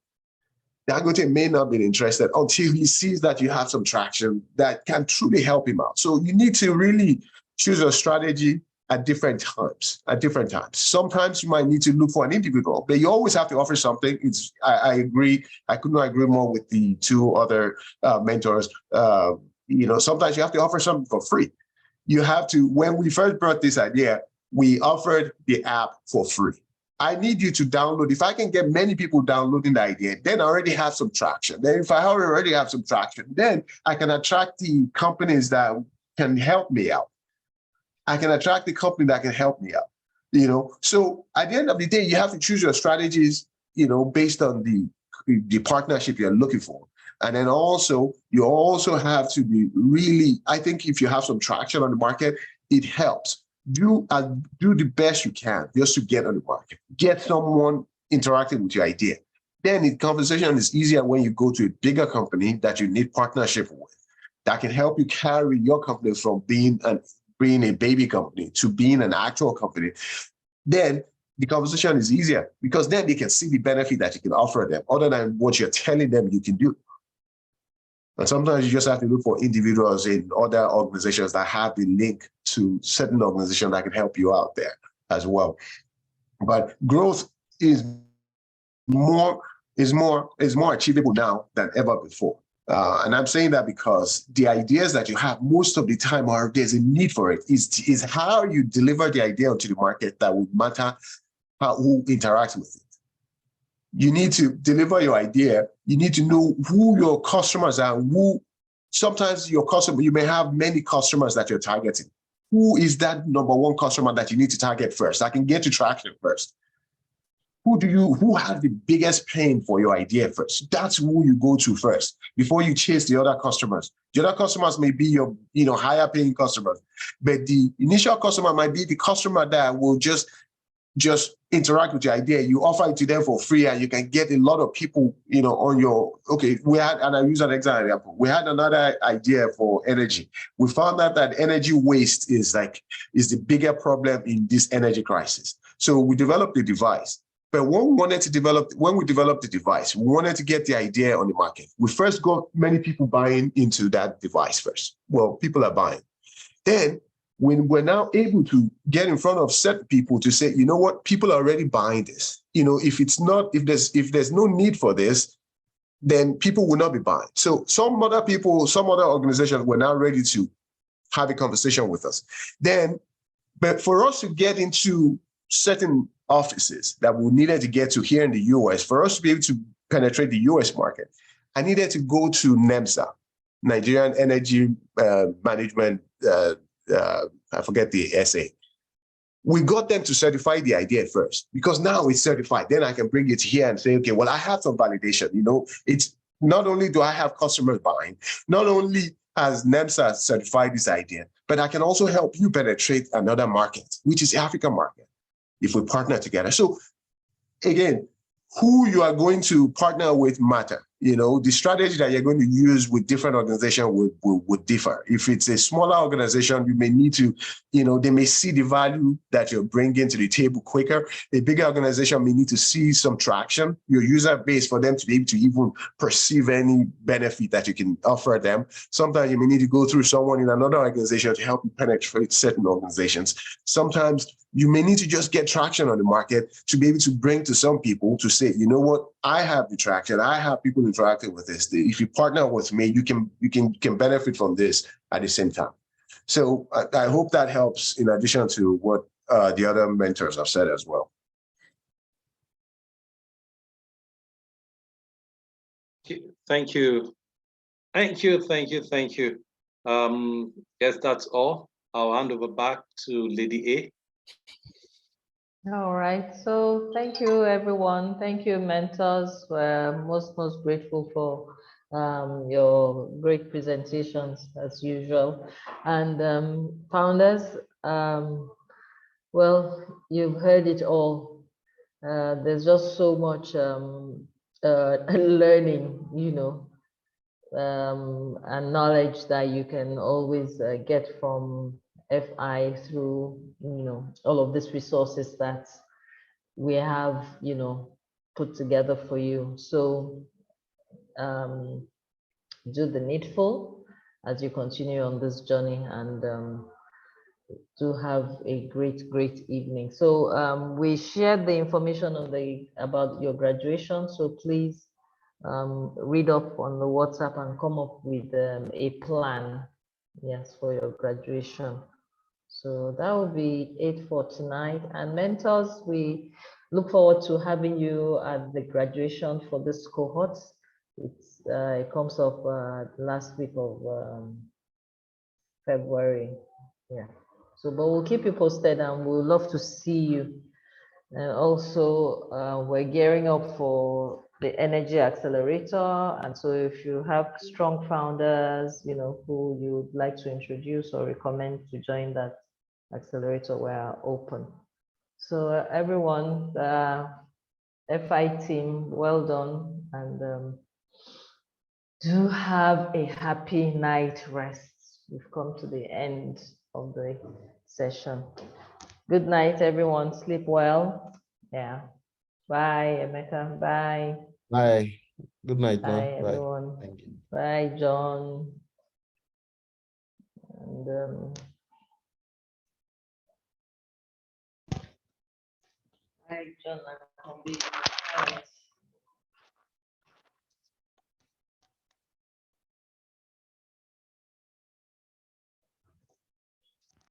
Dangote may not be interested until he sees that you have some traction that can truly help him out. So you need to really choose a strategy at different times. Sometimes you might need to look for an individual, but you always have to offer something. I agree. I could not agree more with the two other mentors. Sometimes you have to offer something for free. You have to, when we first brought this idea, we offered the app for free. I need you to download. If I can get many people downloading the idea, then I already have some traction. Then if I already have some traction, then I can attract the companies that can help me out. I can attract the company that can help me out. So at the end of the day, you have to choose your strategies, based on the partnership you're looking for. And then also, you also have to be really, I think if you have some traction on the market, it helps. Do the best you can just to get on the market. Get someone interacting with your idea. Then the conversation is easier when you go to a bigger company that you need partnership with, that can help you carry your company from being a baby company to being an actual company. Then the conversation is easier because then they can see the benefit that you can offer them other than what you're telling them you can do. And sometimes you just have to look for individuals in other organizations that have the link to certain organizations that can help you out there as well. But growth is more achievable now than ever before. And I'm saying that because the ideas that you have most of the time there's a need for it. Is how you deliver the idea onto the market that will matter who interacts with it. You need to deliver your idea. You need to know who your customers are. Sometimes your customer, you may have many customers that you're targeting. Who is that number one customer that you need to target first? I can get to traction first. Who has the biggest pain for your idea first? That's who you go to first before you chase the other customers. The other customers may be your, higher paying customers, but the initial customer might be the customer that will just interact with your idea. You offer it to them for free and you can get a lot of people, on your, and I use an example. We had another idea for energy. We found out that energy waste is the bigger problem in this energy crisis. So we developed the device. But when we developed the device, we wanted to get the idea on the market. We first got many people buying into that device first. Well, people are buying. Then when we're now able to get in front of certain people to say, you know what, people are already buying this. If there's no need for this, then people will not be buying. So some other organizations were now ready to have a conversation with us. But for us to get into certain offices that we needed to get to here in the US, for us to be able to penetrate the US market, I needed to go to NEMSA. Nigerian Energy Management, I forget the essay. We got them to certify the idea first, because now it's certified. Then I can bring it here and say, okay, well, I have some validation. You know, it's not only do I have customers buying, not only has NEMSA certified this idea, but I can also help you penetrate another market, which is the African market, if we partner together. So again, who you are going to partner with matter. You know, the strategy that you're going to use with different organizations would differ. If it's a smaller organization, you may need to, you know, they may see the value that you're bringing to the table quicker. A bigger organization may need to see some traction, your user base, for them to be able to even perceive any benefit that you can offer them. Sometimes you may need to go through someone in another organization to help you penetrate certain organizations. Sometimes you may need to just get traction on the market to be able to bring to some people to say, you know what, I have the traction, I have people interacting with this. If you partner with me, you can benefit from this at the same time. So I hope that helps, in addition to what the other mentors have said as well. Thank you. Thank you. Yes, that's all. I'll hand over back to Lady A. All right, so thank you, everyone. Thank you, mentors. We're most grateful for your great presentations as usual. And founders, well, you've heard it all. There's just so much learning, you know, and knowledge that you can always get from FI through, you know, all of these resources that we have, you know, put together for you. So do the needful as you continue on this journey, and do have a great evening. So we shared the information on about your graduation, so please read up on the WhatsApp and come up with a plan, yes, for your graduation. So that will be it for tonight. And mentors, we look forward to having you at the graduation for this cohort. It comes up last week of February. Yeah. So, but we'll keep you posted, and we'll love to see you. And also, we're gearing up for the Energy Accelerator. And so if you have strong founders, you know, who you would like to introduce or recommend to join that accelerator, we're open. So everyone, FI team, well done, and do have a happy night rest. We've come to the end of the session. Good night, everyone. Sleep well. Yeah. Bye, Emeka. Bye. Bye. Good night, Bye, man. everyone. Thank you. Bye, John. And bye, John.